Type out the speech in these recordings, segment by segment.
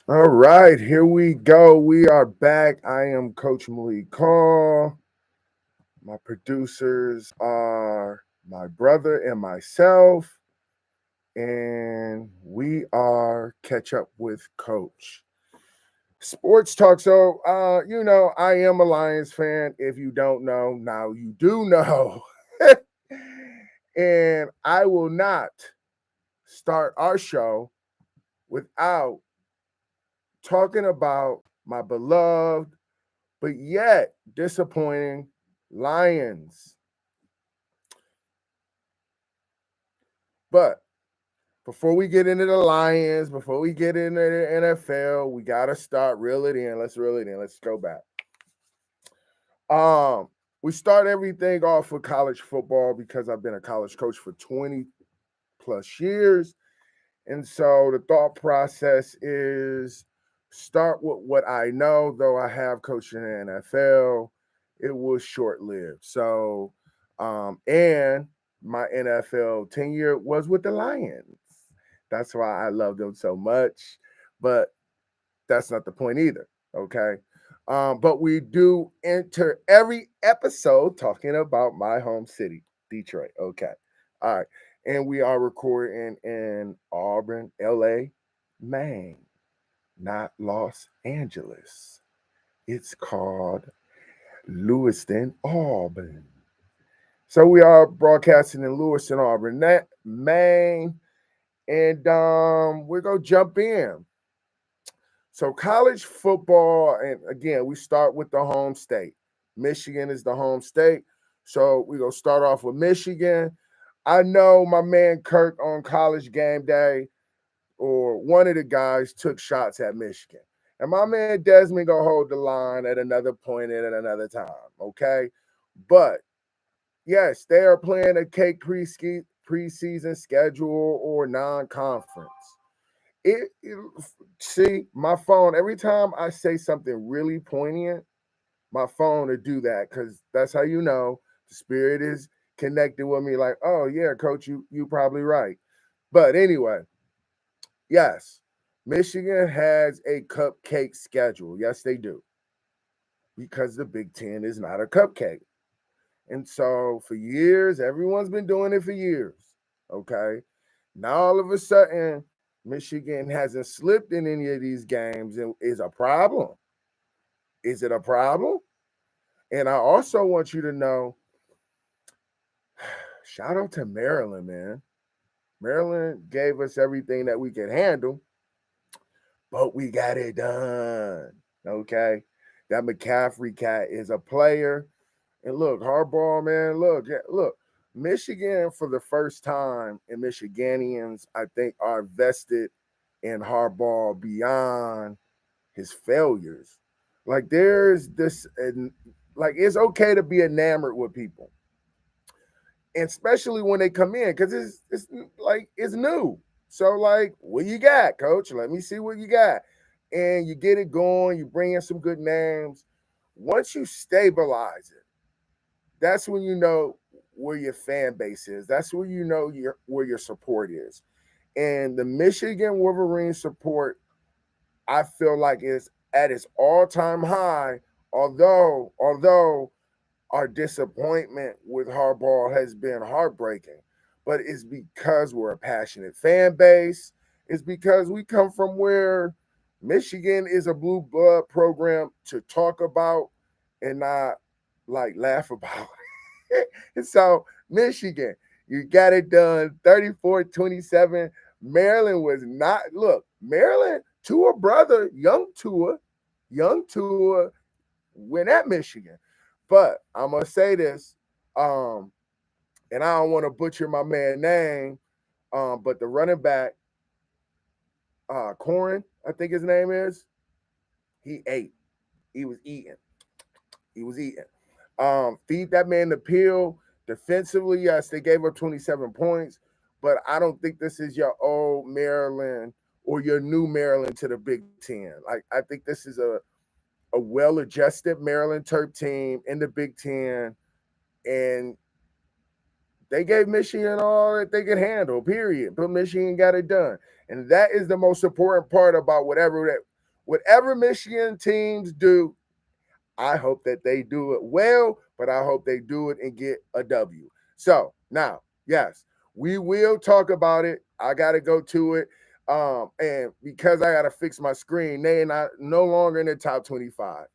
All right, here we go. We are back. I am Coach Malik Call. My producers are my brother and myself, and we are Catch Up with Coach. Sports talk. So, I am a Lions fan. If you don't know, now you do know. And I will not start our show without talking about my beloved but yet disappointing Lions. But before we get into the Lions, before we get into the NFL, we gotta start reel it in. Let's reel it in. Let's go back. Um, we start everything off with college football because I've been a college coach for 20 plus years. And so the thought process is start with what I know, though I have coached in the NFL. It was short lived. So, and my NFL tenure was with the Lions. That's why I love them so much. But that's not the point either. Okay. But we do enter every episode talking about my home city, Detroit. Okay. All right. And we are recording in Auburn, LA, Maine, not Los Angeles. It's called Lewiston, Auburn. So we are broadcasting in Lewiston, Auburn, Maine. And we're going to jump in. So college football, and again, we start with the home state. Michigan is the home state. So we're going to start off with Michigan. I know my man Kirk on college game day, or one of the guys took shots at Michigan. And my man Desmond gonna hold the line at another point and at another time. Okay. But yes, they are playing a cake preseason schedule or non-conference. It see my phone every time I say something really poignant, my phone to do that because that's how you know the spirit is connected with me. Like, oh yeah, coach, you probably right. But anyway, yes, Michigan has a cupcake schedule. Yes, they do because the Big Ten is not a cupcake. And so for years, everyone's been doing it for years. Okay. Now all of a sudden, Michigan hasn't slipped in any of these games and is a problem. Is it a problem? And I also want you to know, shout out to Maryland, man. Maryland gave us everything that we could handle, but we got it done. Okay. That McCaffrey cat is a player. And look, Harbaugh, man, look. Michigan, for the first time, and Michiganians, I think, are vested in Harbaugh beyond his failures. Like there's this, and like it's okay to be enamored with people, and especially when they come in, because it's like it's new. So like, what you got, coach? Let me see what you got, and you get it going. You bring in some good names. Once you stabilize it, that's when you know where your fan base is. That's where you know where your support is. And the Michigan Wolverine support, I feel like is at its all-time high. Although our disappointment with Harbaugh has been heartbreaking, but it's because we're a passionate fan base. It's because we come from where Michigan is a blue blood program to talk about and not like laugh about. And so, Michigan, you got it done 34-27. Maryland was not, look, Maryland, Tua brother, young Tua, went at Michigan. But I'm going to say this, um, and I don't want to butcher my man's name, but the running back, Corin, I think his name is, he ate. He was eating. He was eating. Feed that man the pill. Defensively, yes, they gave up 27 points, but I don't think this is your old Maryland or your new Maryland to the Big Ten. Like I think this is a well-adjusted Maryland Terp team in the Big Ten, and they gave Michigan all that they could handle. Period. But Michigan got it done, and that is the most important part about whatever that. whatever Michigan teams do, I hope that they do it well, but I hope they do it and get a W. So now, yes, we will talk about it. I got to go to it. And because I got to fix my screen, they are not no longer in the top 25.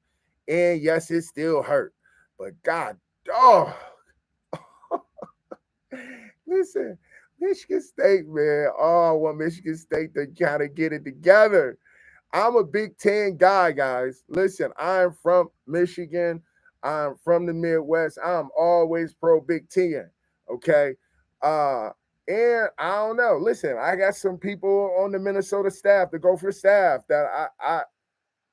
And yes, it still hurt. But God, oh, listen, Michigan State, man. Oh, I want Michigan State to kind of get it together. I'm a Big Ten guy, guys. Listen, I'm from Michigan. I'm from the Midwest. I'm always pro Big Ten. Okay. Uh, and I don't know. Listen, I got some people on the Minnesota staff, the Gopher staff, that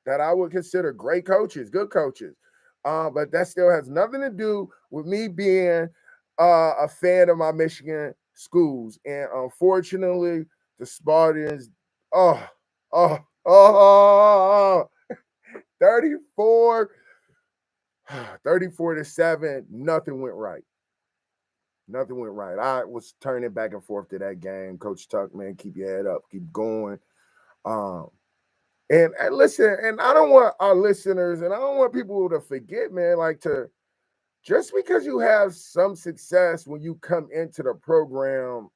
I would consider great coaches, good coaches. But that still has nothing to do with me being a fan of my Michigan schools. And unfortunately, the Spartans, oh, oh, oh, 34, 34 to 7, nothing went right. Nothing went right. I was turning back and forth to that game. Coach Tuck, man, keep your head up, keep going. Um, and listen, and I don't want our listeners, and I don't want people to forget, man, like to just because you have some success when you come into the program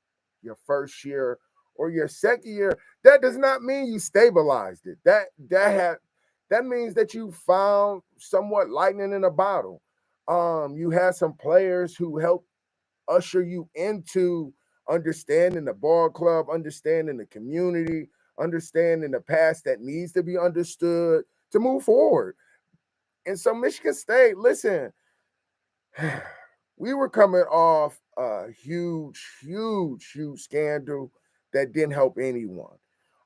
your first year or your second year, that does not mean you stabilized it. That means that you found somewhat lightning in a bottle. You had some players who helped usher you into understanding the ball club, understanding the community, understanding the past that needs to be understood to move forward. And so Michigan State, listen, we were coming off a huge scandal that didn't help anyone.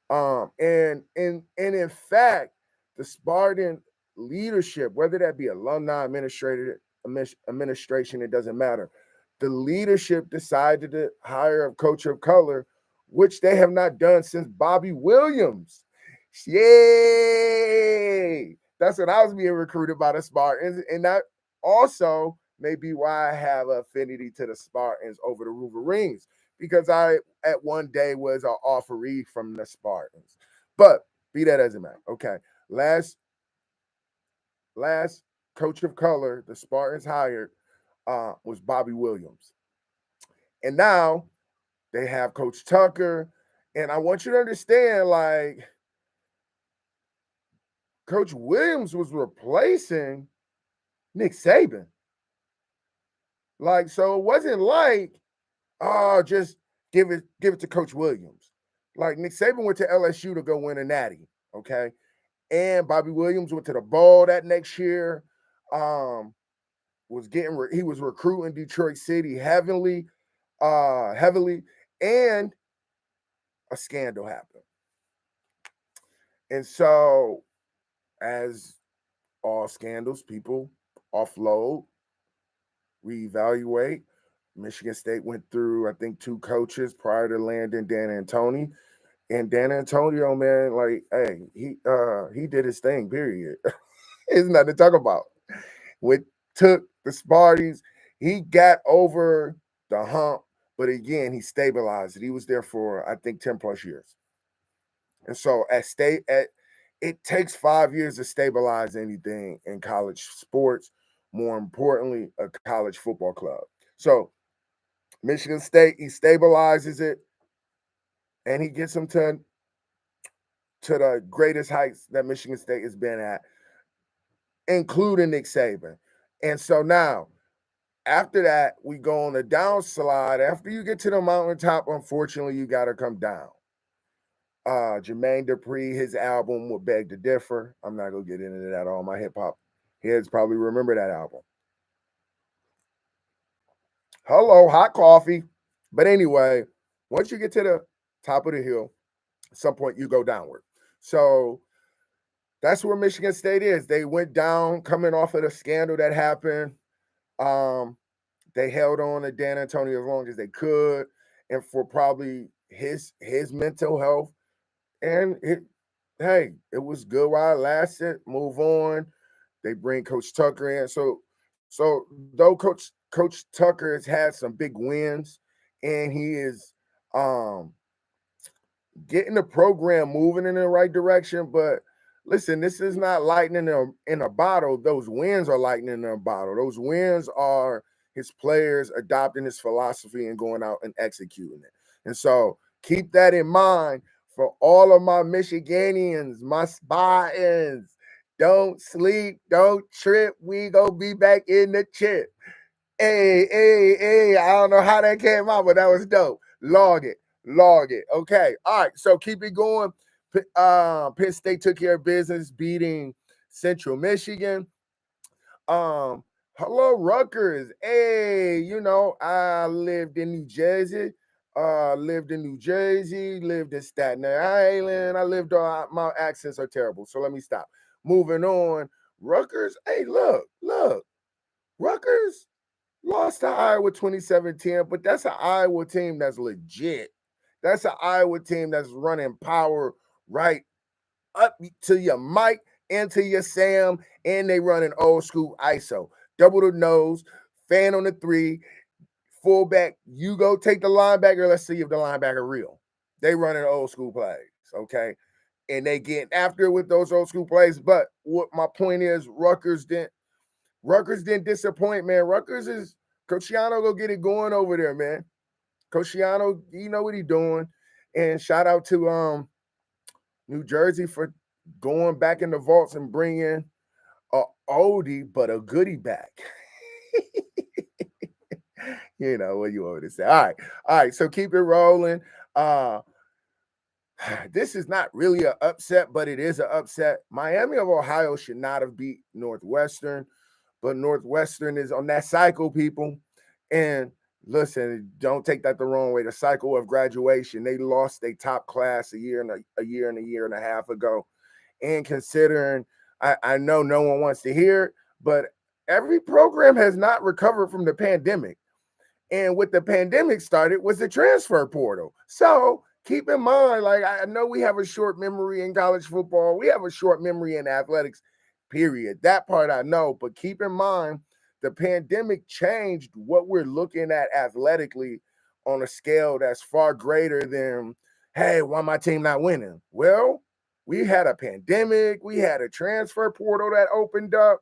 And in fact, the Spartan leadership, whether that be alumni administration, it doesn't matter. The leadership decided to hire a coach of color, which they have not done since Bobby Williams. Yay! That's when I was being recruited by the Spartans, and that also may be why I have an affinity to the Spartans over the Wolverines, because I at one day was an offeree from the Spartans. But be that as it may, okay. Last coach of color the Spartans hired was Bobby Williams, and now they have Coach Tucker. And I want you to understand, like, Coach Williams was replacing Nick Saban. Like, so it wasn't like, oh, just give it to Coach Williams. Like, Nick Saban went to LSU to go win a natty, okay? And Bobby Williams went to the bowl that next year. He was recruiting Detroit City heavily, and a scandal happened. And so, as all scandals, people offload, reevaluate. Michigan State went through, I think, 2 coaches prior to landing Dan Antoni. And Dan Antonio, man, like, hey, he did his thing, period. There's nothing to talk about. With took the Sparties, he got over the hump, but again, he stabilized it. He was there for, I think, 10 plus years. And so it takes 5 years to stabilize anything in college sports, more importantly, a college football club. So Michigan State, he stabilizes it, and he gets them to the greatest heights that Michigan State has been at, including Nick Saban. And so now, after that, we go on a downslide. After you get to the mountaintop, unfortunately, you got to come down. Jermaine Dupri, his album would beg to differ. I'm not going to get into that. All my hip hop heads probably remember that album. Hello, hot coffee. But anyway, once you get to the top of the hill, at some point you go downward. So that's where Michigan State is. They went down coming off of the scandal that happened. They held on to Dan Antonio as long as they could, and for probably his mental health. And it was good while it lasted. Move on. They bring Coach Tucker in. So though Coach Tucker has had some big wins, and he is getting the program moving in the right direction, but Listen, this is not lightning in a bottle. Those wins are lightning in a bottle. Those wins are his players adopting his philosophy and going out and executing it. And so keep that in mind for all of my Michiganians, my Spartans. Don't sleep, don't trip. We gonna be back in the chip. Hey. I don't know how that came out, but that was dope. Log it. Okay. All right. So keep it going. Penn State took care of business, beating Central Michigan. Hello, Rutgers. Hey, I lived in New Jersey. Lived in Staten Island. I lived on my accents are terrible. So let me stop. Moving on. Rutgers. Hey, look. Rutgers lost to Iowa 27-10, but that's an Iowa team that's legit. That's an Iowa team that's running power right up to your Mike and to your Sam, and they running old school ISO. Double the nose, fan on the three, fullback, you go take the linebacker. Let's see if the linebacker real. They running old school plays, okay? And they getting after it with those old school plays. But what my point is, Rutgers didn't disappoint, man. Rutgers is Coach Shiano go get it going over there, man. Coach Shiano, you know what he's doing. And shout out to New Jersey for going back in the vaults and bringing a oldie but a goodie back. You know what you want me to say. All right. So keep it rolling. This is not really an upset, but it is an upset. Miami of Ohio should not have beat Northwestern, but Northwestern is on that cycle, people. And listen, don't take that the wrong way. The cycle of graduation. They lost their top class a year and a half ago. And considering, I know no one wants to hear it, but every program has not recovered from the pandemic. And what the pandemic started was the transfer portal. So keep in mind, like, I know we have a short memory in college football. We have a short memory in athletics, period. That part I know. But keep in mind, the pandemic changed what we're looking at athletically on a scale that's far greater than, hey, why my team not winning? Well, we had a pandemic. We had a transfer portal that opened up.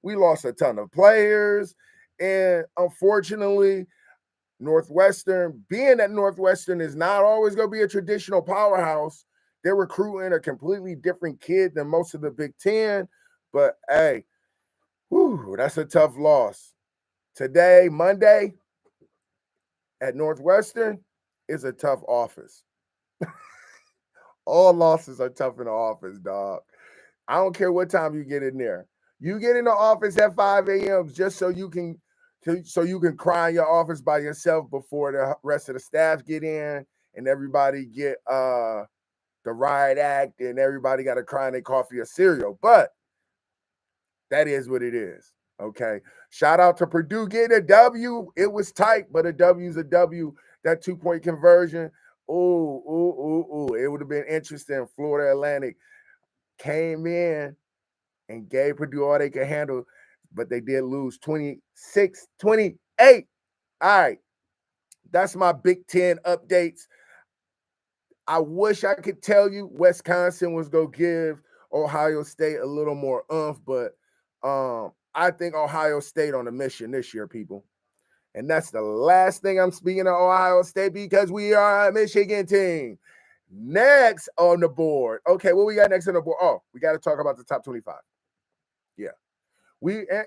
We lost a ton of players. And unfortunately, being that Northwestern is not always going to be a traditional powerhouse, they're recruiting a completely different kid than most of the Big Ten. But hey, that's a tough loss. Today, Monday, at Northwestern, is a tough office. All losses are tough in the office, dog. I don't care what time you get in there. You get in the office at 5 a.m. just so you can cry in your office by yourself before the rest of the staff get in and everybody get the riot act and everybody got to cry in their coffee or cereal. But that is what it is. Okay. Shout out to Purdue getting a W. It was tight, but a W is a W. That 2-point conversion. Ooh. It would have been interesting. Florida Atlantic came in and gave Purdue all they could handle, but they did lose 26-28. All right. That's my Big Ten updates. I wish I could tell you Wisconsin was going to give Ohio State a little more oomph, but I think Ohio State on a mission this year, people. And that's the last thing I'm speaking of Ohio State because we are a Michigan team. Next on the board. Okay, what we got next on the board? Oh, we got to talk about the top 25. Yeah.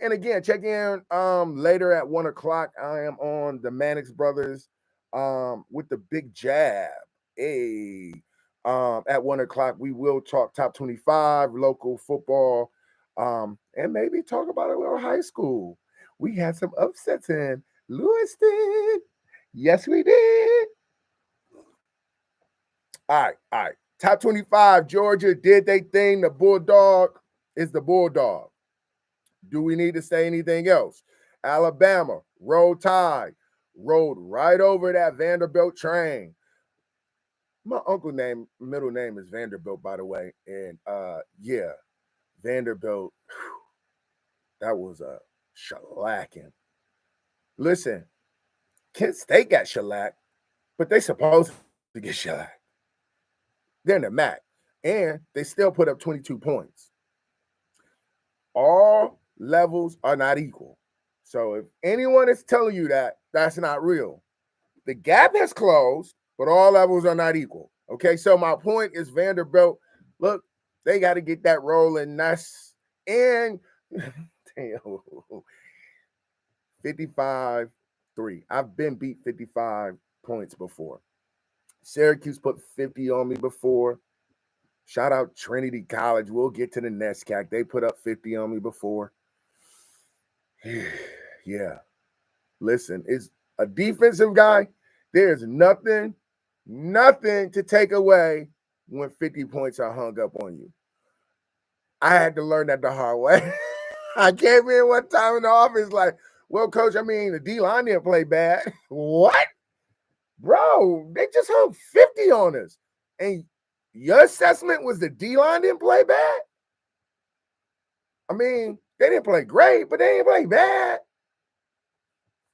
And again, check in later at 1:00. I am on the MANNIX Brothers with the big jab. Hey. At 1:00, we will talk top 25, local football, and maybe talk about a little high school. We had some upsets in Lewiston. Yes, we did. All right. Top 25, Georgia did they thing. The Bulldog is the Bulldog. Do we need to say anything else? Alabama, roll tide, rode right over that Vanderbilt train. My middle name is Vanderbilt, by the way. And yeah, Vanderbilt, that was a shellacking. Listen, Kent State got shellacked, but they supposed to get shellacked. They're in the MAC. and they still put up 22 points. All levels are not equal. So if anyone is telling you that, that's not real. The gap has closed, but all levels are not equal. Okay, so my point is Vanderbilt, look, they got to get that rolling. And damn, 55-3. I've been beat 55 points before. Syracuse put 50 on me before. Shout out Trinity College. We'll get to the NESCAC. They put up 50 on me before. Yeah. Listen, it's a defensive guy. There's nothing to take away when 50 points are hung up on you. I had to learn that the hard way. I came in one time in the office like, well, coach, I mean, the D-line didn't play bad. What? Bro, they just hung 50 on us. And your assessment was the D-line didn't play bad? I mean, they didn't play great, but they didn't play bad.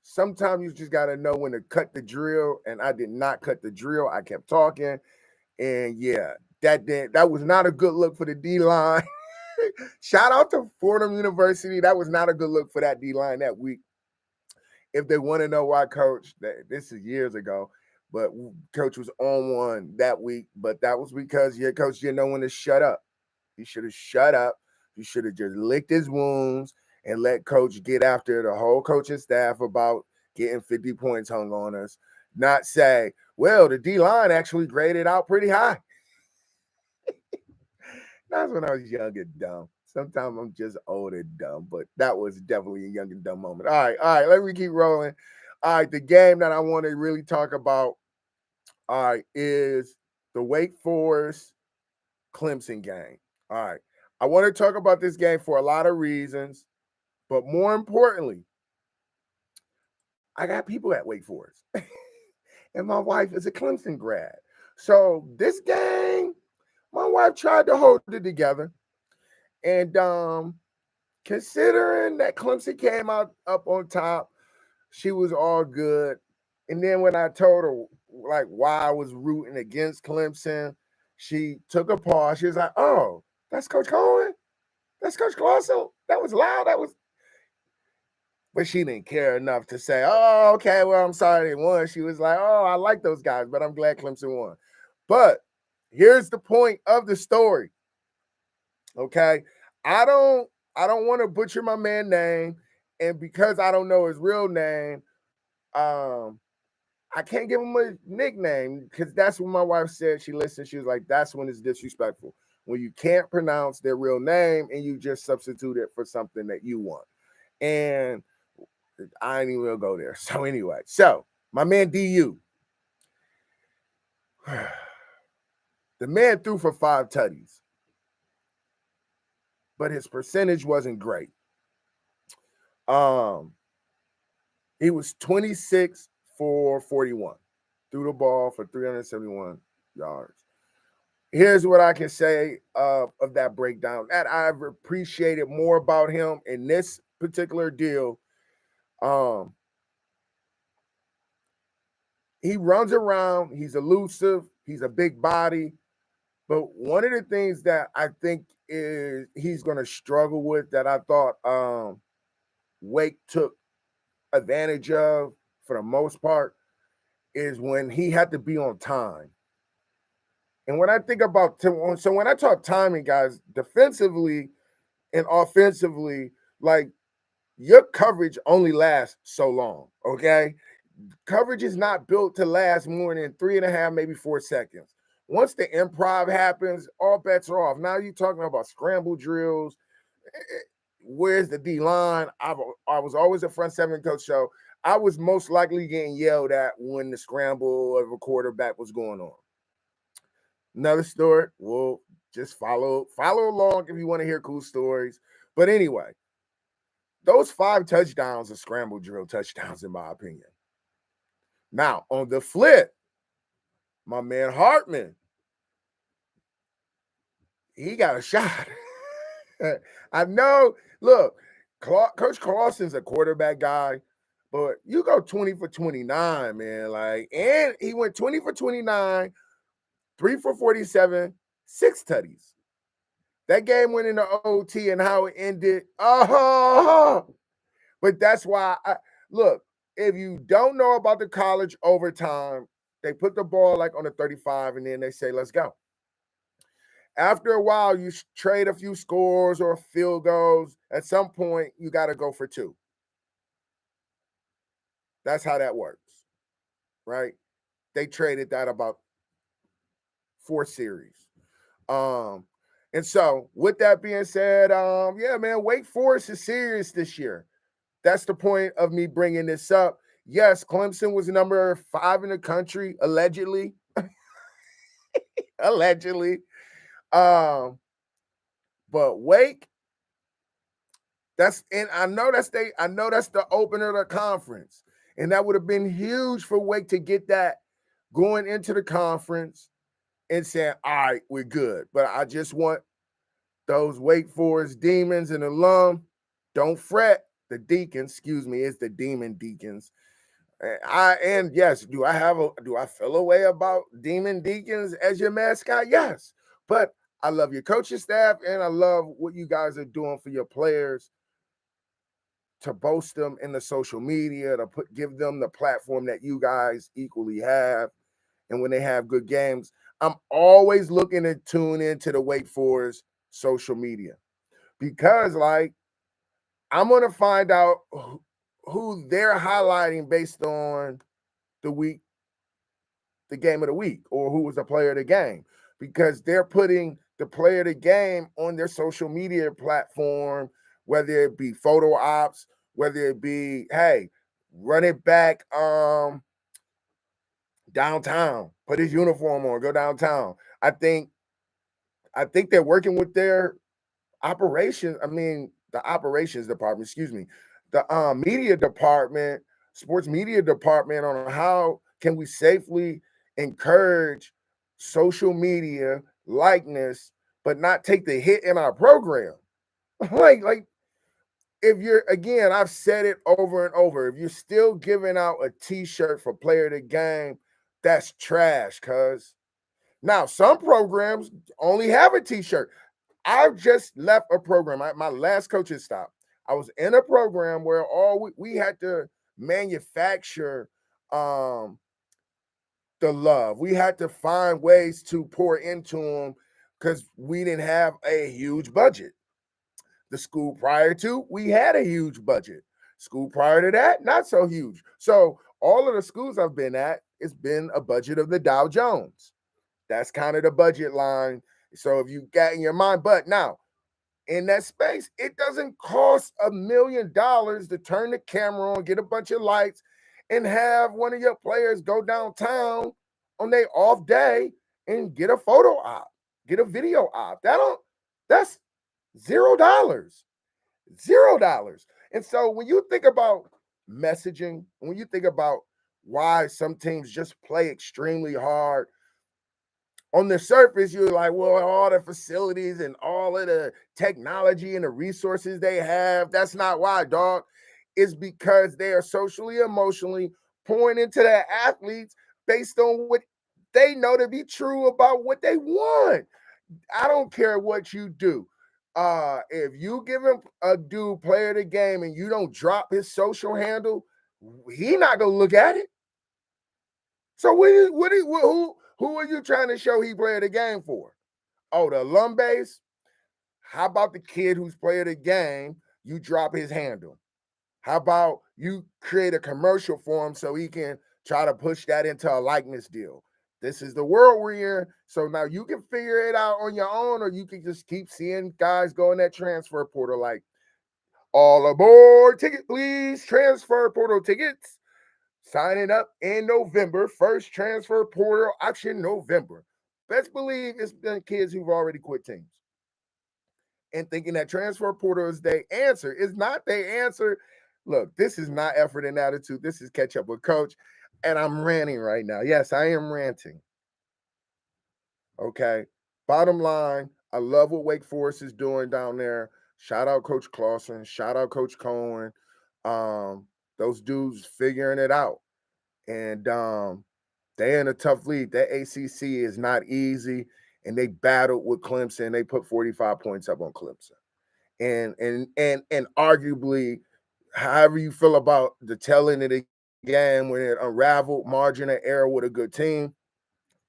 Sometimes you just got to know when to cut the drill, and I did not cut the drill. I kept talking, and yeah, that was not a good look for the D-line. Shout out to Fordham University. That was not a good look for that D-line that week. If they want to know why, Coach, this is years ago, but Coach was on one that week, but that was because your coach didn't know when to shut up. He should have shut up. He should have just licked his wounds and let Coach get after the whole coaching staff about getting 50 points hung on us. Not say, well, the D-line actually graded out pretty high. That's when I was young and dumb. Sometimes I'm just old and dumb, but that was definitely a young and dumb moment. All right, let me keep rolling. All right, the game that I want to really talk about, all right, is the Wake Forest Clemson game. All right, I want to talk about this game for a lot of reasons, but more importantly, I got people at Wake Forest, and my wife is a Clemson grad. So this game, my wife tried to hold it together. And considering that Clemson came out up on top, she was all good. And then when I told her like why I was rooting against Clemson, she took a pause. She was like, "Oh, that's Coach Cohen? That's Coach Clausen? That was loud. That was." But she didn't care enough to say, "Oh, okay, well, I'm sorry they won." She was like, "Oh, I like those guys, but I'm glad Clemson won." But here's the point of the story. Okay, I don't want to butcher my man's name, and because I don't know his real name, I can't give him a nickname because that's what my wife said. She listened. She was like, "That's when it's disrespectful when you can't pronounce their real name and you just substitute it for something that you want." And I ain't even gonna go there. So anyway, my man DU, the man threw for 5 tutties, but his percentage wasn't great. He was 26 for 41, threw the ball for 371 yards. Here's what I can say of that breakdown that I've appreciated more about him in this particular deal. He runs around, he's elusive, he's a big body. But one of the things that I think is he's going to struggle with that I thought Wake took advantage of for the most part is when he had to be on time. And when I think about so when I talk timing, guys, defensively and offensively, like your coverage only lasts so long, okay? Coverage is not built to last more than 3.5, maybe 4 seconds. Once the improv happens, all bets are off. Now you're talking about scramble drills. Where's the D-line? I was always a front seven coach, so I was most likely getting yelled at when the scramble of a quarterback was going on. Another story, well, just follow along if you want to hear cool stories. But anyway, those 5 touchdowns are scramble drill touchdowns, in my opinion. Now, on the flip, my man Hartman, he got a shot. I know, look, Coach Clausen's a quarterback guy, but you go 20 for 29, man. And he went 20 for 29, 3 for 47, 6 tutties. That game went into OT and how it ended. Oh, but that's why look, if you don't know about the college overtime, they put the ball like on the 35 and then they say, let's go. After a while, you trade a few scores or field goals. At some point, you got to go for 2. That's how that works, right? They traded that about 4 series. And so with that being said, yeah, man, Wake Forest is serious this year. That's the point of me bringing this up. Yes, Clemson was number 5 in the country, allegedly. Allegedly. But Wake, I know that's the opener of the conference. And that would have been huge for Wake to get that going into the conference and saying, all right, we're good. But I just want those Wake Forest demons and alum, don't fret. The Deacons, excuse me, it's the Demon Deacons. And yes, do I feel a way about Demon Deacons as your mascot? Yes. But I love your coaching staff and I love what you guys are doing for your players to boast them in the social media, to give them the platform that you guys equally have. And when they have good games, I'm always looking to tune into the Wake Forest social media because, like, I'm going to find out who they're highlighting based on the game of the week, or who was the player of the game, because they're putting the player of the game on their social media platform, whether it be photo ops, whether it be, hey, run it back downtown, put his uniform on, go downtown. I think they're working with their operations. I mean, the operations department, excuse me, the media department, sports media department, on how can we safely encourage social media likeness, but not take the hit in our program. like if you're, again, I've said it over and over, if you're still giving out a t-shirt for player of the game, that's trash. Cuz now some programs only have a t-shirt. I just left a program. My last coaching stop. I was in a program where we had to manufacture the love. We had to find ways to pour into them because we didn't have a huge budget. The school prior to, we had a huge budget. School prior to that, not so huge. So all of the schools I've been at, it's been a budget of the Dow Jones. That's kind of the budget line. So if you got in your mind, but now in that space, it doesn't cost $1 million to turn the camera on, get a bunch of lights, and have one of your players go downtown on their off day and get a photo op, get a video op. That's $0. $0. And so when you think about messaging, when you think about why some teams just play extremely hard, on the surface, you're like, well, all the facilities and all of the technology and the resources they have, that's not why, dog. It's because they are socially, emotionally pouring into their athletes based on what they know to be true about what they want. I don't care what you do. If you give him a dude player of the game and you don't drop his social handle, he not gonna look at it. So who are you trying to show he played the game for? Oh, the alum base? How about the kid who's played the game? You drop his handle. How about you create a commercial for him so he can try to push that into a likeness deal? This is the world we're in. So now you can figure it out on your own, or you can just keep seeing guys go in that transfer portal like, all aboard, ticket please, transfer portal tickets. Signing up in November, first transfer portal option November. Best believe it's been kids who've already quit teams and thinking that transfer portal is their answer. It's not their answer. Look, this is not effort and attitude. This is catch up with coach. And I'm ranting right now. Yes, I am ranting. Okay. Bottom line, I love what Wake Forest is doing down there. Shout out Coach Clausen. Shout out Coach Cohen. Those dudes figuring it out. And they're in a tough league. That ACC is not easy. and they battled with Clemson. They put 45 points up on Clemson. And arguably, however you feel about the telling of the game, when it unraveled, margin of error with a good team,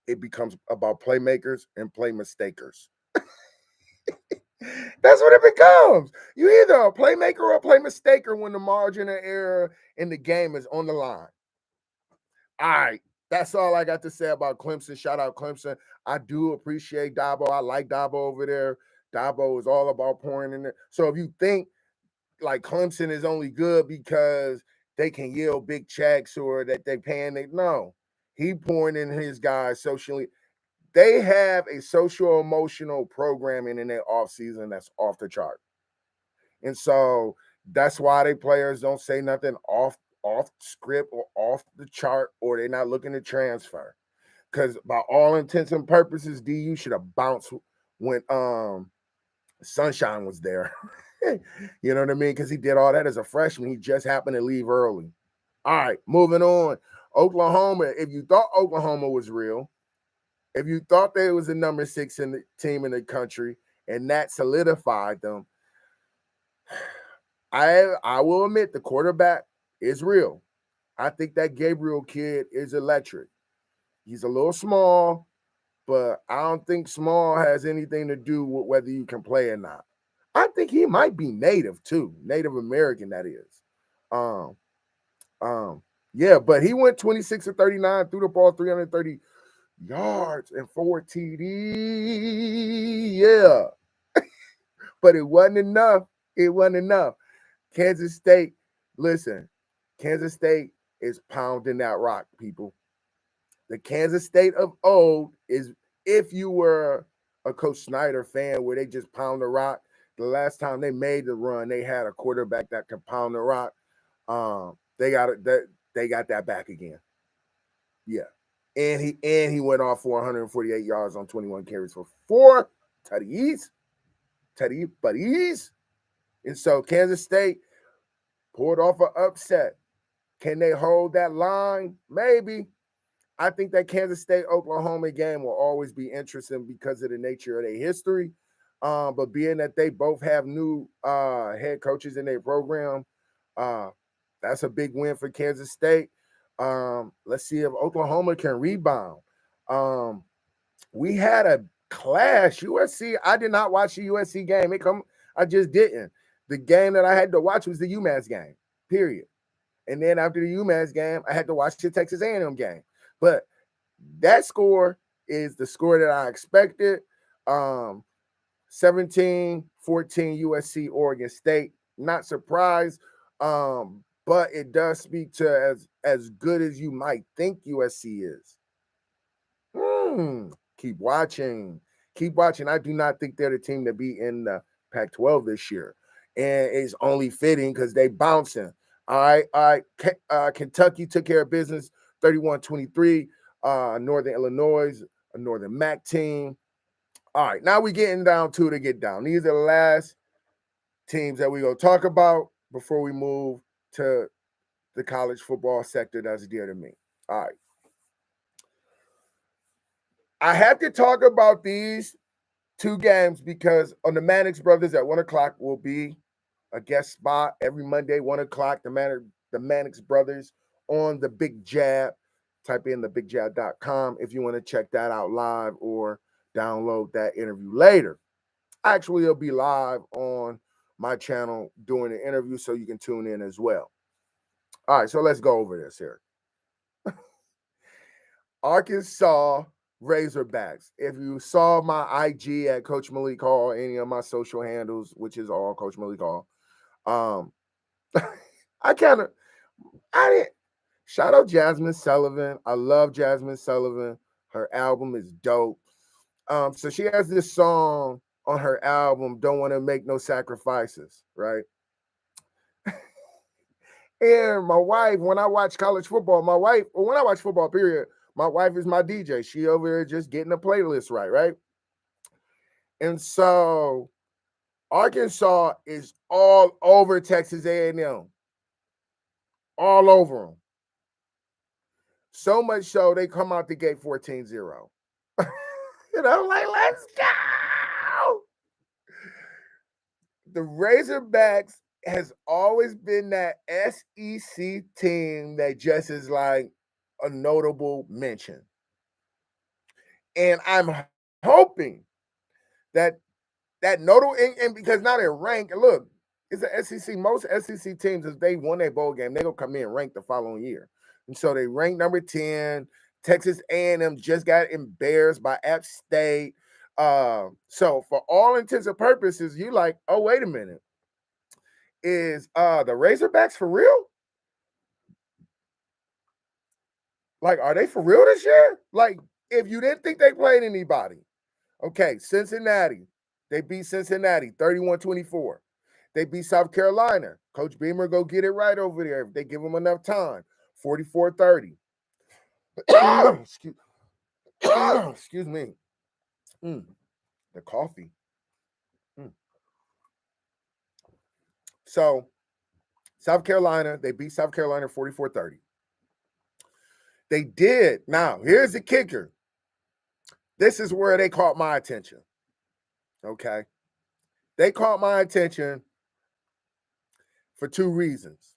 it becomes about playmakers and play mistakers. That's what it becomes. You either a playmaker or a play mistaker when the margin of error in the game is on the line. All right. That's all I got to say about Clemson. Shout out Clemson. I do appreciate Dabo. I like Dabo over there. Dabo is all about pouring in it. So if you think like Clemson is only good because they can yield big checks or that they paying, no. He pouring in his guys socially. They have a social emotional programming in their offseason that's off the chart. And so that's why they players don't say nothing off script or off the chart, or they're not looking to transfer. Because by all intents and purposes, DU should have bounced when Sunshine was there. You know what I mean? Because he did all that as a freshman. He just happened to leave early. All right, moving on. Oklahoma, if you thought Oklahoma was real, if you thought they was the number 6 in the team in the country, and that solidified them, I will admit the quarterback is real. I think that Gabriel kid is electric. He's a little small, but I don't think small has anything to do with whether you can play or not. I think he might be native too, Native American, that is. Um, yeah, but he went 26 of 39, threw the ball 330 yards and 4 TD. Yeah, but it wasn't enough. It wasn't enough. Kansas State, listen, Kansas State is pounding that rock, people. The Kansas State of old is, if you were a Coach Snyder fan where they just pound the rock, the last time they made the run, they had a quarterback that could pound the rock. They got that back again. Yeah. And he went off for 148 yards on 21 carries for 4 Teddy buddies. And so Kansas State pulled off an upset. Can they hold that line? Maybe. I think that Kansas State Oklahoma game will always be interesting because of the nature of their history. But being that they both have new head coaches in their program, that's a big win for Kansas State. Let's see if Oklahoma can rebound. We had a clash. USC. I did not watch the USC game. I just didn't. The game that I had to watch was the UMass game. Period. And then after the UMass game, I had to watch the Texas A&M game. But that score is the score that I expected. 17-14 USC Oregon State. Not surprised. But it does speak to as good as you might think USC is. Keep watching. Keep watching. I do not think they're the team to be in the Pac-12 this year. And it's only fitting because they bouncing. All right. Kentucky took care of business, 31-23. Northern Illinois, a Northern MAC team. All right, now we're getting down to get down. These are the last teams that we're going to talk about before we move to the college football sector that's dear to me. All right. I have to talk about these 2 games because on the MANNIX Brothers at 1 o'clock will be a guest spot every Monday, 1 o'clock. The MANNIX Brothers on the Big Jab. Type in thebigjab.com if you want to check that out live or download that interview later. Actually, it'll be live on my channel during the interview, so you can tune in as well. All right, so let's go over this here. Arkansas Razorbacks. If you saw my IG at Coach Malik Hall, any of my social handles, which is all Coach Malik Hall, I didn't. Shout out Jasmine Sullivan. I love Jasmine Sullivan. Her album is dope. So she has this song on her album, Don't Want to Make No Sacrifices, right? And my wife, when I watch college football, when I watch football, period, my wife is my DJ. She over there just getting the playlist right? And so Arkansas is all over Texas A&M. All over them. So much so they come out the gate 14-0. And I'm like, let's go. The Razorbacks has always been that SEC team that just is like a notable mention. And I'm hoping that notable, and because now they're ranked, look, it's the SEC. Most SEC teams, if they won their bowl game, they're going to come in ranked the following year. And so they ranked number 10. Texas A&M just got embarrassed by App State. So for all intents and purposes, you like, oh, wait a minute. Is the Razorbacks for real? Like, are they for real this year? Like, if you didn't think they played anybody, okay, Cincinnati, they beat Cincinnati 31-24. They beat South Carolina. Coach Beamer go get it right over there if they give him enough time. 44-30. Excuse me. The coffee. So, South Carolina, they beat South Carolina 44-30. They did. Now, here's the kicker. This is where they caught my attention. Okay. They caught my attention for two reasons.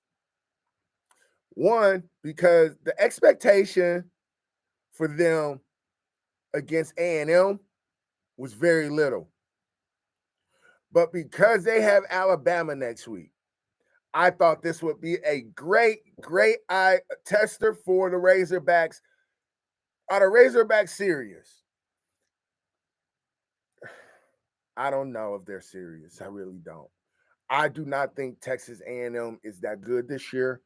One, because the expectation for them against A&M was very little. But because they have Alabama next week, I thought this would be a great eye tester for the Razorbacks. Are the Razorbacks serious? I don't know if they're serious. I really don't. I do not think Texas A&M is that good this year.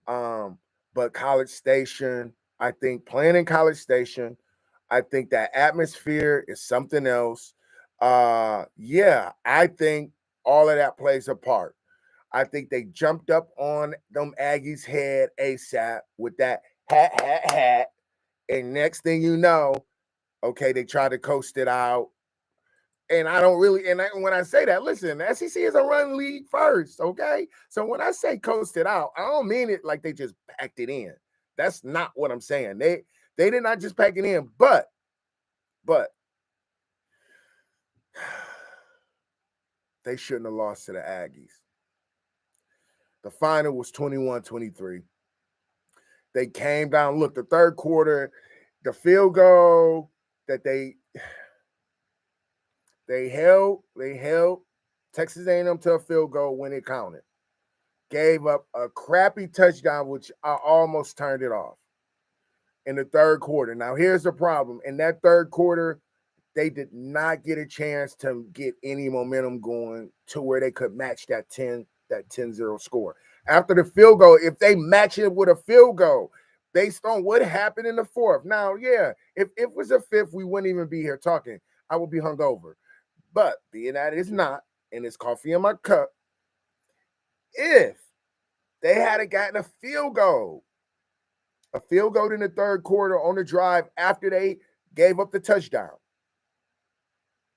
But College Station, I think playing in College Station, I think that atmosphere is something else. Yeah, I think all of that plays a part. I think they jumped up on them Aggies' head ASAP with that hat. And next thing you know, okay, they tried to coast it out. And I don't really, when I say that, listen, the SEC is a run league first, okay? So when I say coast it out, I don't mean it like they just packed it in. That's not what I'm saying. They did not just pack it in, but they shouldn't have lost to the Aggies. The final was 21-23. They came down. Look, the third quarter, the field goal that they held Texas A&M to a field goal when it counted. Gave up a crappy touchdown, which I almost turned it off in the third quarter. Now, here's the problem. In that third quarter, they did not get a chance to get any momentum going to where they could match that 10-0 score. After the field goal, if they match it with a field goal based on what happened in the fourth. Now, yeah, if it was a fifth, we wouldn't even be here talking. I would be hungover. But being that it's not, and it's coffee in my cup, if they had gotten a field goal in the third quarter on the drive after they gave up the touchdown,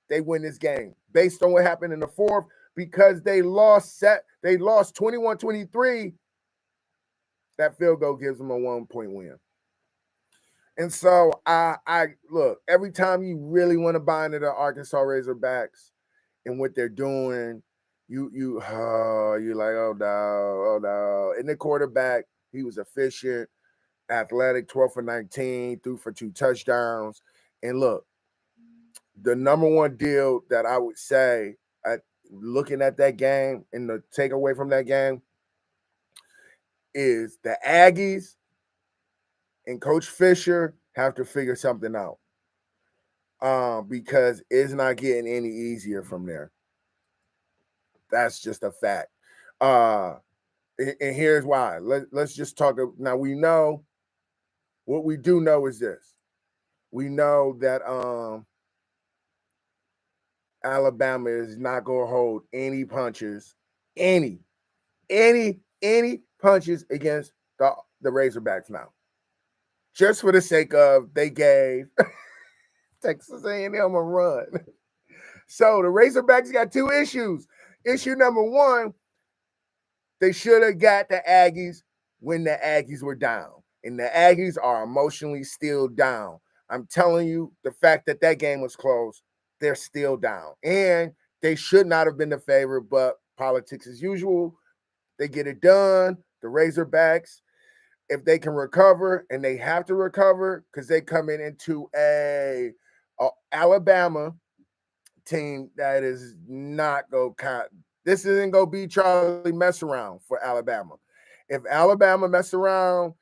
they win this game based on what happened in the fourth because they lost 21-23. That field goal gives them a 1-point win. And so I look, every time you really want to buy into the Arkansas Razorbacks and what they're doing, you're like, oh no. And the quarterback, he was efficient, athletic, 12 for 19, threw for 2 touchdowns. And look, the number one deal that I would say, looking at that game and the takeaway from that game, is the Aggies and Coach Fisher have to figure something out because it's not getting any easier from there. That's just a fact. And here's why. Let's just talk. Now, we know what we do know is this. We know that Alabama is not going to hold any punches, any punches against the Razorbacks now. Just for the sake of they gave Texas A&M a run. So the Razorbacks got 2 issues. Issue number 1, they should have got the Aggies when the Aggies were down. And the Aggies are emotionally still down. I'm telling you, the fact that that game was close, they're still down. And they should not have been the favorite, but politics as usual. They get it done. The Razorbacks, if they can recover, and they have to recover because they come into a Alabama team that is not go kind. This isn't gonna be Charlie mess around for Alabama. If Alabama mess around,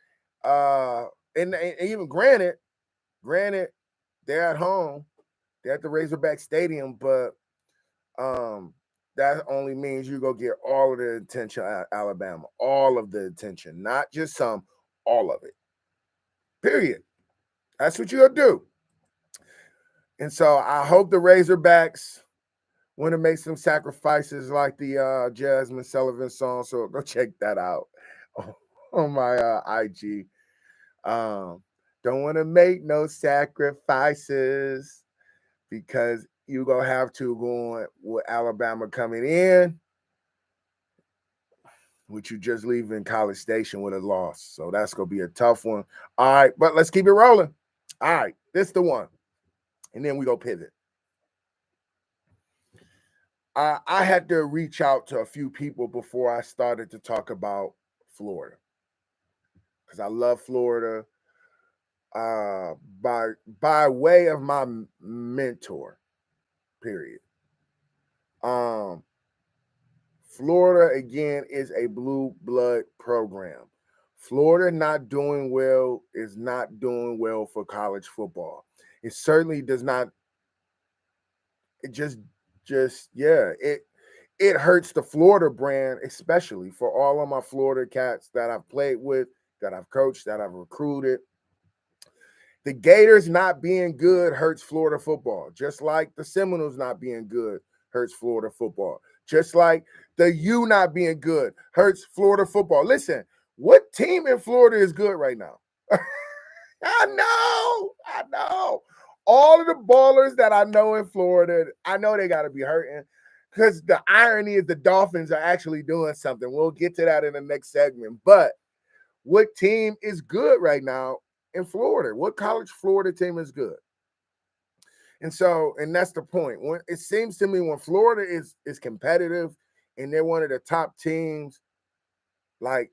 uh, and even granted, they're at home, they're at the Razorback Stadium, but that only means you go get all of the attention at Alabama, all of the attention, not just some, all of it. Period. That's what you'll do. And so I hope the Razorbacks want to make some sacrifices like the Jasmine Sullivan song. So go check that out on my IG. Don't want to make no sacrifices because you're going to have to go on with Alabama coming in, with you just leaving College Station with a loss. So that's going to be a tough one. All right, but let's keep it rolling. All right, this is the one. And then we go pivot. I had to reach out to a few people before I started to talk about Florida, because I love Florida by way of my mentor. Period. Florida again is a blue blood program. Florida not doing well is not doing well for college football. It certainly does not. It it hurts the Florida brand, especially for all of my Florida cats that I've played with, that I've coached, that I've recruited. The Gators not being good hurts Florida football, just like the Seminoles not being good hurts Florida football, just like the U not being good hurts Florida football. Listen, what team in Florida is good right now? I know. All of the ballers that I know in Florida, I know they got to be hurting, because the irony is the Dolphins are actually doing something. We'll get to that in the next segment. But what team is good right now in Florida? What college Florida team is good? And that's the point. When it seems to me, when Florida is competitive and they're one of the top teams, like,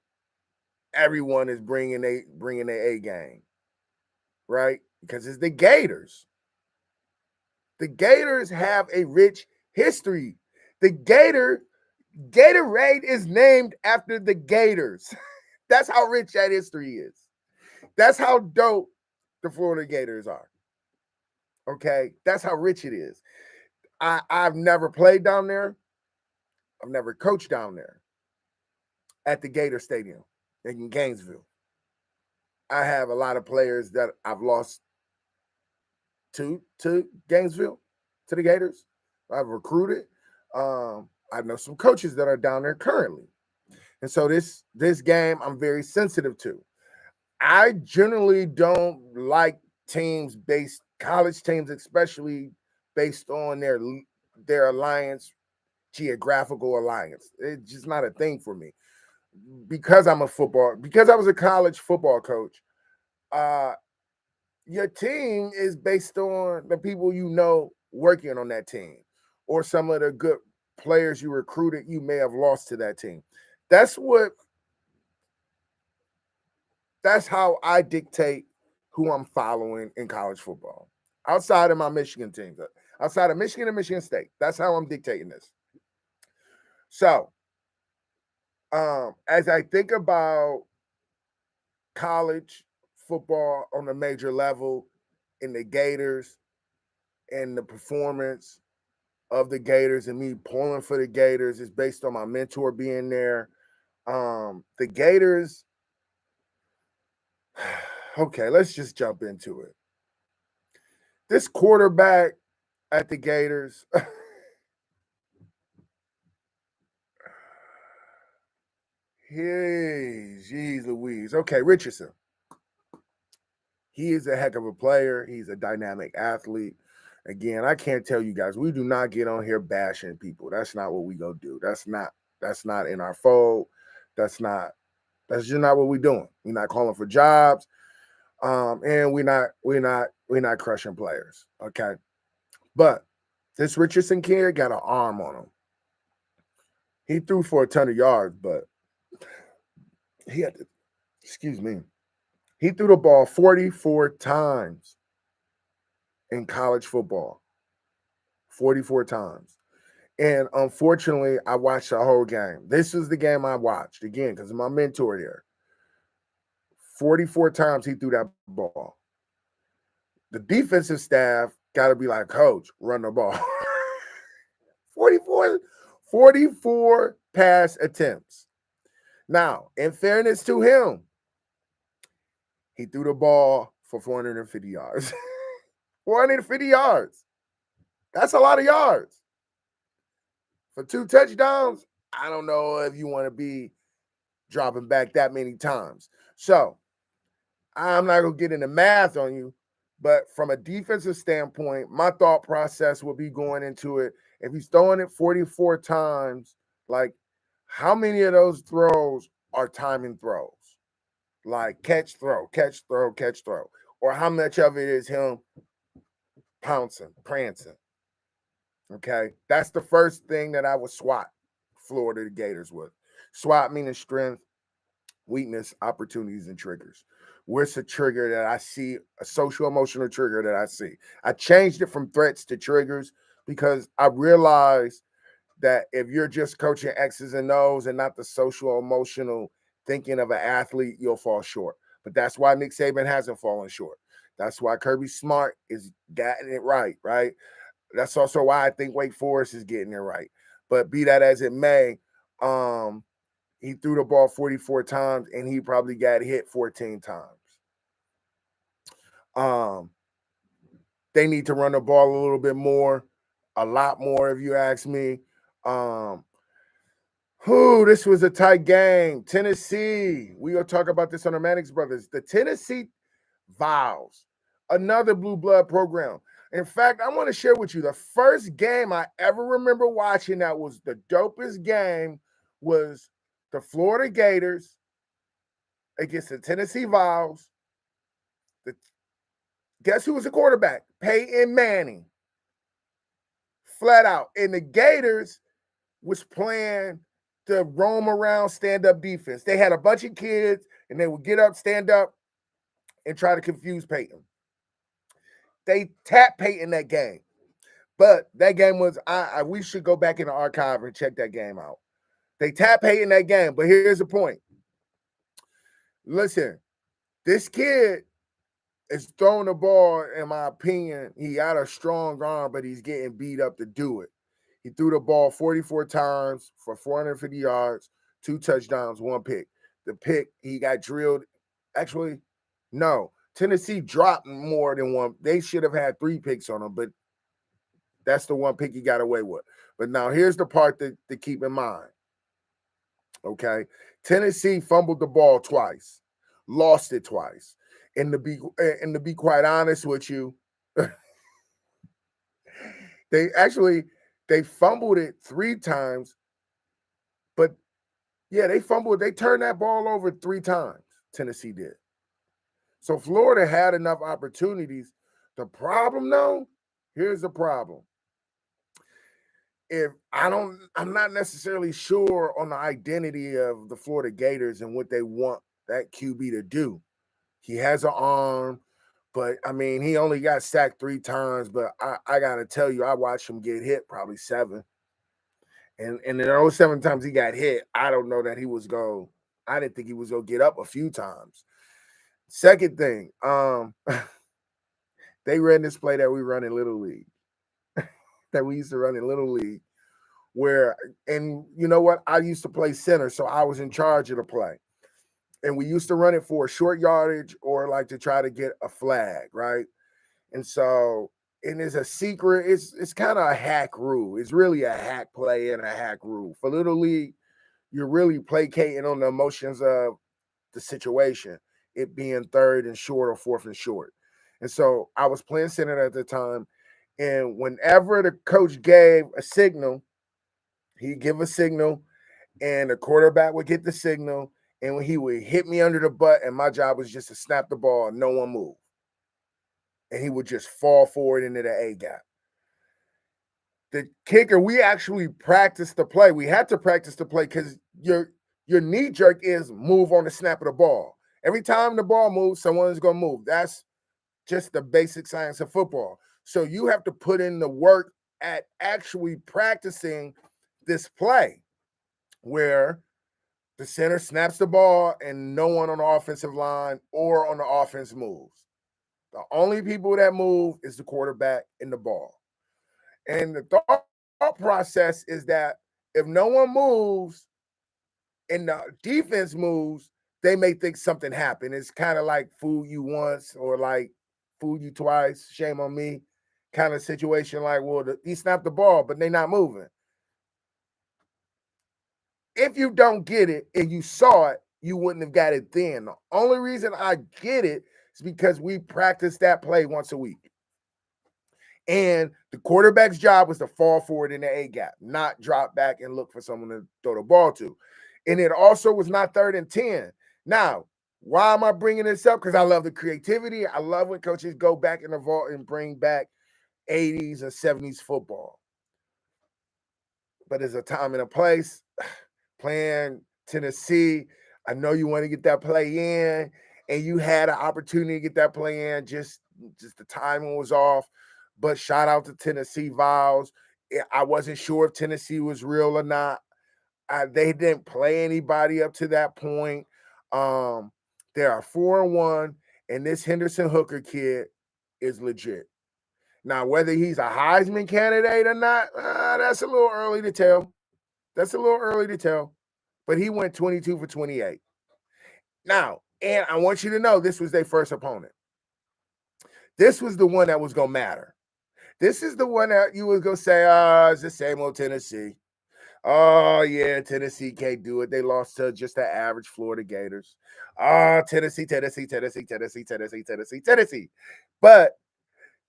everyone is bringing their A game, right? Because it's the Gators. The Gators have a rich history. The Gatorade is named after the Gators. That's how rich that history is. That's how dope the Florida Gators are. Okay, that's how rich it is. I've never played down there. I've never coached down there at the Gator Stadium in Gainesville. I have a lot of players that I've lost to Gainesville, to the Gators. I've recruited. I know some coaches that are down there currently. And so this game I'm very sensitive to. I generally don't like college teams, especially based on their alliance, geographical alliance. It's just not a thing for me. Because I was a college football coach, your team is based on the people you know working on that team, or some of the good players you recruited you may have lost to that team. That's how I dictate who I'm following in college football. Outside of my Michigan teams, outside of Michigan and Michigan State, that's how I'm dictating this. So, as I think about college football on a major level, in the Gators, and the performance of the Gators, and me pulling for the Gators is based on my mentor being there. The Gators, okay, let's just jump into it. This quarterback at the Gators, hey, geez Louise. Okay, Richardson. He is a heck of a player. He's a dynamic athlete. Again, I can't tell you guys, we do not get on here bashing people. That's not what we go do. That's not in our fold. That's just not what we're doing. We're not calling for jobs. And we're not crushing players. Okay. But this Richardson kid got an arm on him. He threw for a ton of yards, but he had to, excuse me, he threw the ball 44 times in college football. 44 times. And unfortunately, I watched the whole game. This is the game I watched again because of my mentor there. 44 times he threw that ball. The defensive staff got to be like, Coach, run the ball. 44, 44 pass attempts. Now, in fairness to him, he threw the ball for 450 yards. 450 yards. That's a lot of yards. For 2 touchdowns, I don't know if you want to be dropping back that many times. So I'm not going to get into math on you, but from a defensive standpoint, my thought process would be going into it. If he's throwing it 44 times, like how many of those throws are timing throws? Like catch, throw, catch, throw, catch, throw. Or how much of it is him pouncing, prancing? Okay. That's the first thing that I would SWAT Florida Gators with. SWAT meaning strength, weakness, opportunities, and triggers. Where's the trigger that I see, a social emotional trigger that I see? I changed it from threats to triggers because I realized that if you're just coaching X's and O's and not the social emotional thinking of an athlete, you'll fall short. But that's why Nick Saban hasn't fallen short. That's why Kirby Smart is getting it right, right? That's also why I think Wake Forest is getting it right. But be that as it may, he threw the ball 44 times and he probably got hit 14 times. They need to run the ball a little bit more, a lot more, if you ask me. This was a tight game. Tennessee. We gonna talk about this on the MANNIX Brothers. The Tennessee Vols, another blue blood program. In fact, I want to share with you the first game I ever remember watching that was the dopest game was the Florida Gators against the Tennessee Vols. Guess who was the quarterback? Peyton Manning. Flat out. And the Gators was playing the roam around stand-up defense. They had a bunch of kids, and they would get up, stand up, and try to confuse Peyton. They tapped Peyton that game. But that game was, we should go back in the archive and check that game out. They tapped Peyton that game. But here's the point. Listen, this kid is throwing the ball, in my opinion. He got a strong arm, but he's getting beat up to do it. He threw the ball 44 times for 450 yards, 2 touchdowns, 1 pick. The pick, he got drilled. Actually, no. Tennessee dropped more than one. They should have had 3 picks on him, but that's the 1 pick he got away with. But now here's the part to keep in mind. Okay. Tennessee fumbled the ball twice, lost it twice. And to be quite honest with you, they fumbled it 3 times, but yeah, they fumbled. They turned that ball over 3 times. Tennessee did. So Florida had enough opportunities. The problem, though, here's the problem. I'm not necessarily sure on the identity of the Florida Gators and what they want that QB to do. He has an arm, but I mean, he only got sacked 3 times. But I gotta tell you, I watched him get hit probably 7. And in those 7 times he got hit, I don't know that he was going. I didn't think he was gonna get up a few times. Second thing, they ran this play that we run in Little League, that we used to run in Little League, and you know what? I used to play center, so I was in charge of the play. And we used to run it for a short yardage or like to try to get a flag, right? And so, and it's a secret, it's kind of a hack rule. It's really a hack play and a hack rule. For Little League, you're really placating on the emotions of the situation, it being 3rd and short or 4th and short. And so I was playing center at the time. And whenever the coach gave a signal, he'd give a signal and the quarterback would get the signal And when he would hit me under the butt, and my job was just to snap the ball, no one moved. And he would just fall forward into the A gap. The kicker, we actually practiced the play. We had to practice the play because your knee jerk is move on the snap of the ball. Every time the ball moves, someone's going to move. That's just the basic science of football. So you have to put in the work at actually practicing this play where the center snaps the ball and no one on the offensive line or on the offense moves. The only people that move is the quarterback and the ball. And the thought process is that if no one moves and the defense moves, they may think something happened. It's kind of like fool you once or like fool you twice, shame on me kind of situation. Like, well, he snapped the ball, but they're not moving. If you don't get it and you saw it, you wouldn't have got it then. The only reason I get it is because we practice that play once a week. And the quarterback's job was to fall forward in the A gap, not drop back and look for someone to throw the ball to. And it also was not 3rd and 10. Now, why am I bringing this up? Because I love the creativity. I love when coaches go back in the vault and bring back 80s and 70s football. But there's a time and a place. Playing Tennessee, I know you want to get that play in, and you had an opportunity to get that play in. Just the timing was off. But shout out to Tennessee Vols. I wasn't sure if Tennessee was real or not. They didn't play anybody up to that point. They are 4-1, and this Henderson Hooker kid is legit. Now, whether he's a Heisman candidate or not, that's a little early to tell. But he went 22 for 28. Now, and I want you to know this was their first opponent. This was the one that was going to matter. This is the one that you was going to say, it's the same old Tennessee. Oh, yeah, Tennessee can't do it. They lost to just the average Florida Gators. Tennessee. But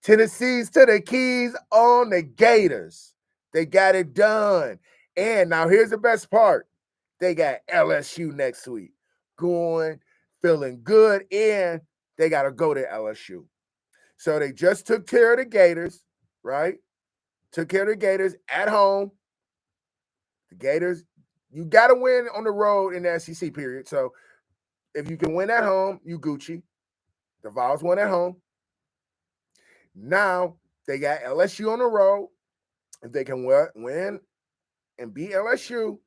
Tennessee's to the keys on the Gators. They got it done. And now here's the best part. They got LSU next week. Going, feeling good, and they got to go to LSU. So they just took care of the Gators, right? Took care of the Gators at home. The Gators, you got to win on the road in the SEC period. So if you can win at home, you Gucci. The Vols won at home. Now they got LSU on the road. If they can win and beat LSU,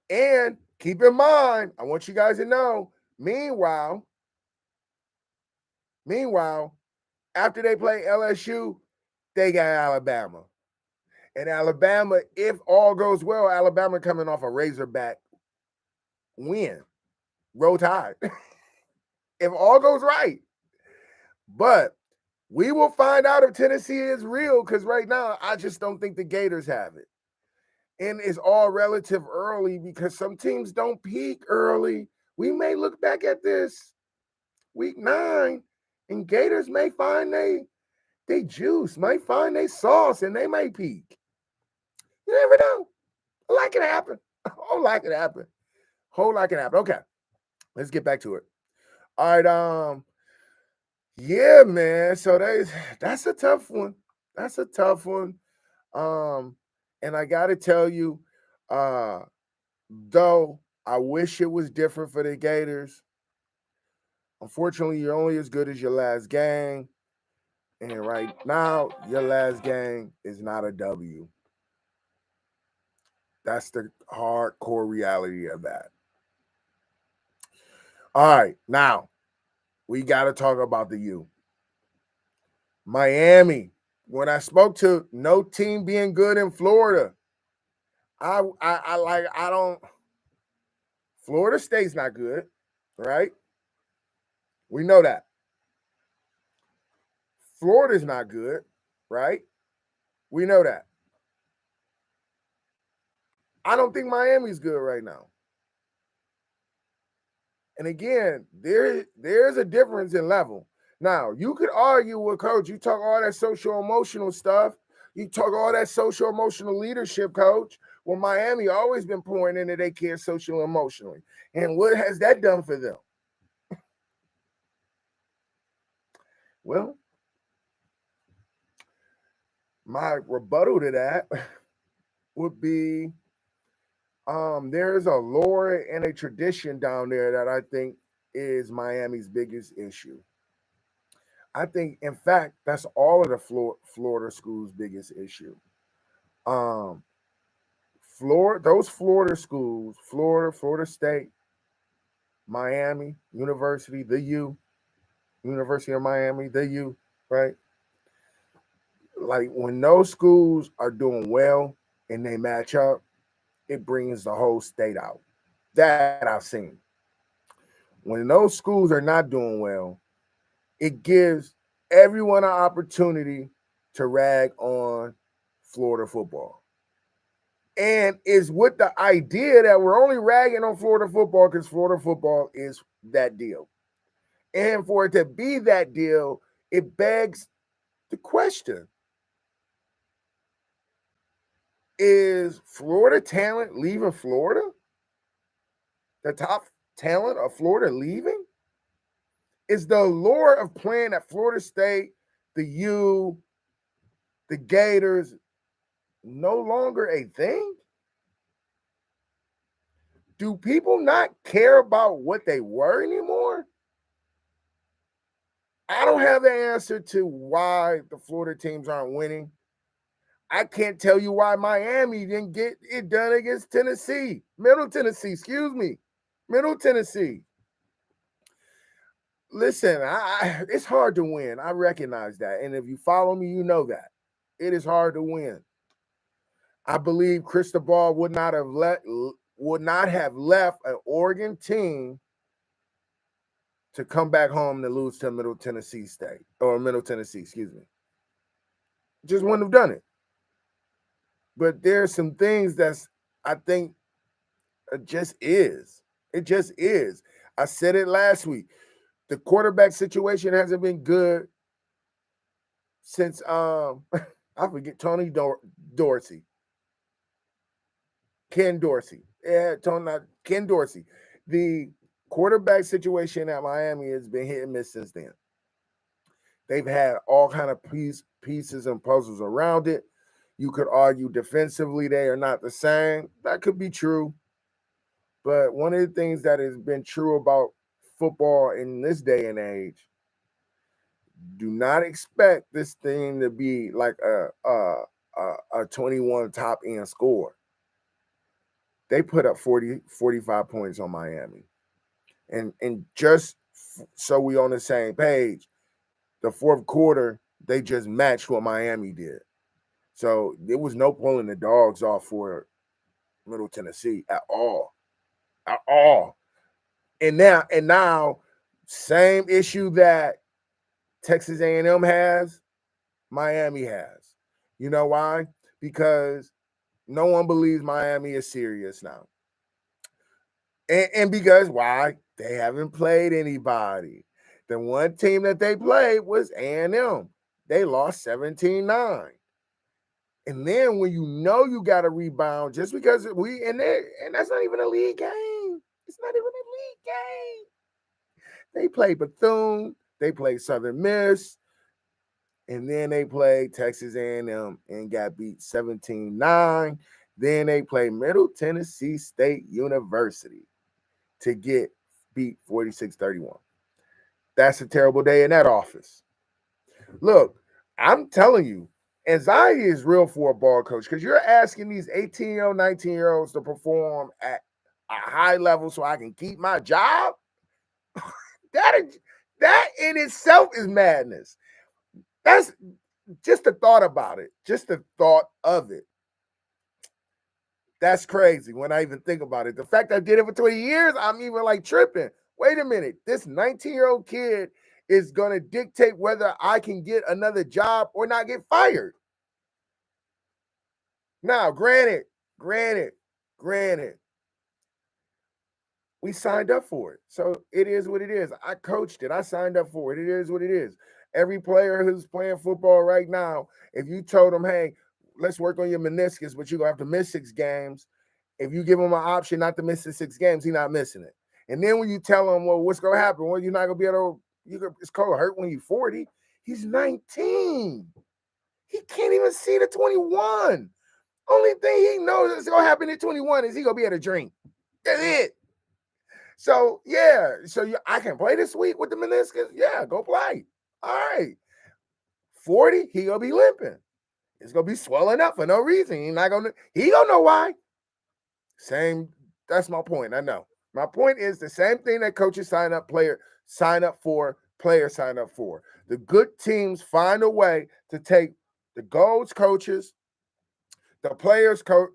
and keep in mind, I want you guys to know, meanwhile, after they play LSU, they got Alabama. And Alabama, if all goes well, Alabama coming off a Razorback win. Roll Tide. If all goes right. But we will find out if Tennessee is real, because right now, I just don't think the Gators have it. And it's all relative early because some teams don't peak early. We may look back at this week 9, and Gators may find they juice, might find they sauce, and they may peak. You never know. Whole lot can happen. Whole lot can happen. Okay, let's get back to it. All right, yeah, man. So that's a tough one. And I gotta tell you, though I wish it was different for the Gators. Unfortunately, you're only as good as your last game. And right now, your last game is not a W. That's the hardcore reality of that. All right, now we got to talk about the U. Miami. When I spoke to no team being good in Florida, Florida State's not good, right? We know that. Florida's not good, right? We know that. I don't think Miami's good right now. And again, there's a difference in level. Now, you could argue with Coach. You talk all that social emotional stuff. You talk all that social emotional leadership, Coach. Well, Miami always been pouring into their kids socially and emotionally. And what has that done for them? Well, my rebuttal to that would be there's a lore and a tradition down there that I think is Miami's biggest issue. I think, in fact, that's all of the Florida schools' biggest issue. Um, those Florida schools, Florida State, Miami University, the U, University of Miami, the U, right? Like when those schools are doing well and they match up, it brings the whole state out. That I've seen. When those schools are not doing well, it gives everyone an opportunity to rag on Florida football. And is with the idea that we're only ragging on Florida football because Florida football is that deal. And for it to be that deal, it begs the question, is Florida talent leaving Florida? The top talent of Florida leaving? Is the allure of playing at Florida State, the U, the Gators no longer a thing? Do people not care about what they were anymore? I don't have the answer to why the Florida teams aren't winning. I can't tell you why Miami didn't get it done against Tennessee. Middle Tennessee, excuse me. Middle Tennessee. Listen, it's hard to win. I recognize that. And if you follow me, you know that. It is hard to win. I believe Cristobal would not have left an Oregon team to come back home to lose to Middle Tennessee State or Middle Tennessee, excuse me. Just wouldn't have done it. But there's some things that's I think it just is. It just is. I said it last week. The quarterback situation hasn't been good since I forget Tony Dorsey. Ken Dorsey. Yeah, Ken Dorsey. The quarterback situation at Miami has been hit and miss since then. They've had all kind of pieces and puzzles around it. You could argue defensively they are not the same. That could be true. But one of the things that has been true about football in this day and age, do not expect this thing to be like a 21 top end score. They put up 45 points on Miami. And just so we on the same page, the fourth quarter, they just matched what Miami did. So there was no pulling the dogs off for Middle Tennessee at all. At all. And now, same issue that Texas A&M has, Miami has. You know why? Because no one believes Miami is serious now. And because why? They haven't played anybody. The one team that they played was A&M. They lost 17-9. And then when you know you got to rebound, just because and that's not even a league game. It's not even a league game. They played Bethune, they played Southern Miss, and then they played Texas A&M and got beat 17-9. Then they played Middle Tennessee State University to get beat 46-31. That's a terrible day in that office. Look, I'm telling you, anxiety is real for a ball coach because you're asking these 18-year-old, 19-year-olds to perform at a high level so I can keep my job. That in itself is madness. That's just the thought about it. Just the thought of it. That's crazy when I even think about it. The fact I did it for 20 years, I'm even like tripping. Wait a minute. This 19-year-old kid is going to dictate whether I can get another job or not get fired. Now, granted, we signed up for it. So it is what it is. I coached it. I signed up for it. It is what it is. Every player who's playing football right now, if you told them, hey, let's work on your meniscus, but you're gonna have to miss 6 games. If you give him an option not to miss the 6 games, he's not missing it. And then when you tell him, well, what's gonna happen? Well, you're not gonna be able to, it's called hurt when you're 40. He's 19. He can't even see the 21. Only thing he knows is gonna happen at 21 is he gonna be able to drink. That's it. So yeah, I can play this week with the meniscus. Yeah, go play. All right. 40, he gonna be limping. It's gonna be swelling up for no reason. He gonna know why. Same, that's my point. I know. My point is the same thing that coaches sign up for, players sign up for. The good teams find a way to take the goals coaches, the players goals,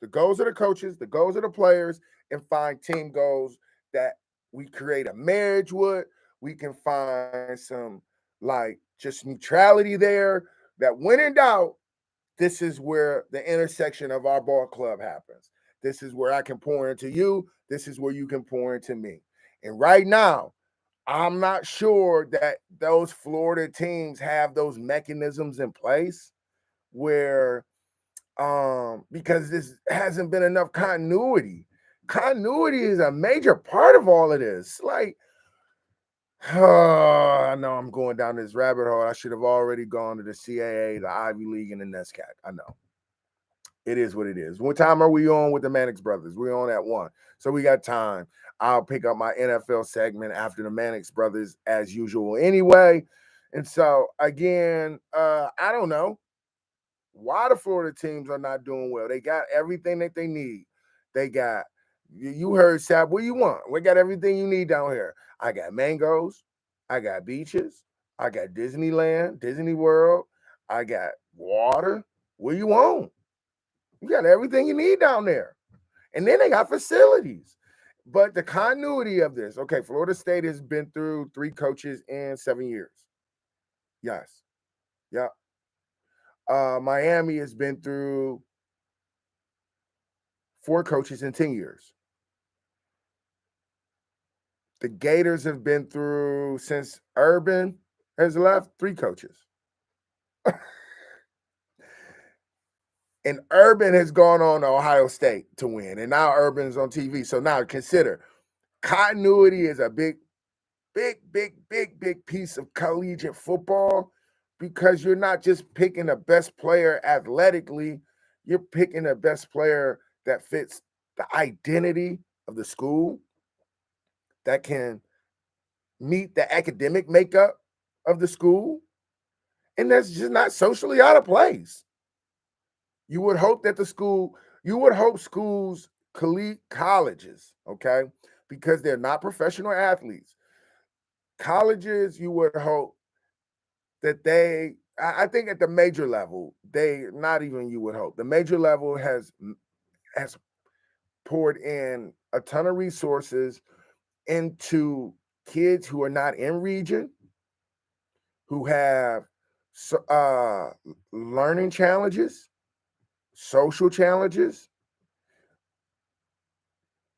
the goals of the coaches, the goals of the players, and find team goals that we create a marriage with. We can find some like just neutrality there, that when in doubt, this is where the intersection of our ball club happens. This is where I can pour into you. This is where you can pour into me. And right now, I'm not sure that those Florida teams have those mechanisms in place where because this hasn't been enough continuity. Continuity is a major part of all of this. Like, I know I'm going down this rabbit hole. I should have already gone to the CAA, the Ivy League, and the NESCAC. I know. It is what it is. What time are we on with the MANNIX Brothers? We're on at 1. So we got time. I'll pick up my NFL segment after the MANNIX Brothers as usual anyway. And so, again, I don't know why the Florida teams are not doing well. They got everything that they need. They got, you heard Sap, what do you want? We got everything you need down here. I got mangoes. I got beaches. I got Disneyland, Disney World. I got water. What do you want? You got everything you need down there. And then they got facilities. But the continuity of this, okay, Florida State has been through 3 coaches in 7 years. Yes. Yeah. Miami has been through 4 coaches in 10 years. The Gators have been through, since Urban has left, 3 coaches. And Urban has gone on to Ohio State to win. And now Urban's on TV. So now consider continuity is a big piece of collegiate football, because you're not just picking the best player athletically, you're picking the best player that fits the identity of the school, that can meet the academic makeup of the school, and that's just not socially out of place. You would hope that schools, colleges, okay, because they're not professional athletes. Colleges, you would hope that I think at the major level, not even you would hope. The major level has poured in a ton of resources into kids who are not in region, who have learning challenges, social challenges,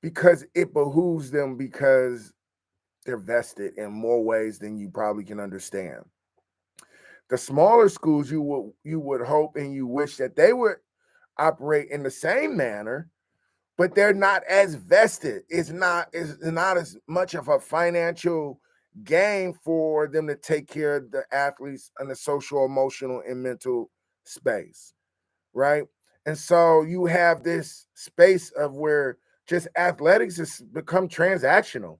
because it behooves them, because they're vested in more ways than you probably can understand. The smaller schools, you would hope and you wish that they would operate in the same manner, but they're not as vested. It's not as much of a financial gain for them to take care of the athletes in the social, emotional, and mental space, right? And so you have this space of where just athletics has become transactional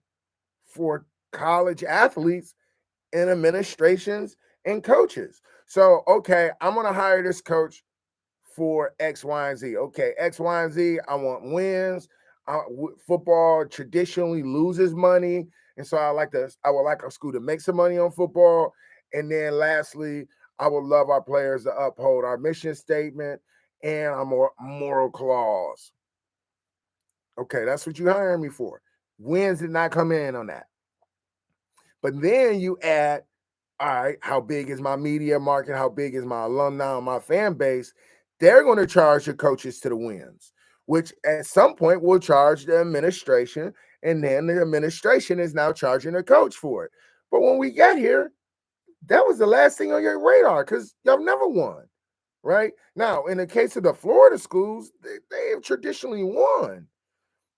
for college athletes and administrations and coaches. So, okay, I'm going to hire this coach for X, Y, and Z. Okay, X, Y, and Z, I want wins. Football traditionally loses money. And so I would like a school to make some money on football. And then lastly, I would love our players to uphold our mission statement and our moral clause. Okay, that's what you hiring me for. Wins did not come in on that. But then you add, all right, how big is my media market? How big is my alumni, my fan base? They're going to charge the coaches to the wins, which at some point will charge the administration, and then the administration is now charging the coach for it. But when we get here, that was the last thing on your radar, because y'all never won. right? Now, in the case of the Florida schools, they have traditionally won.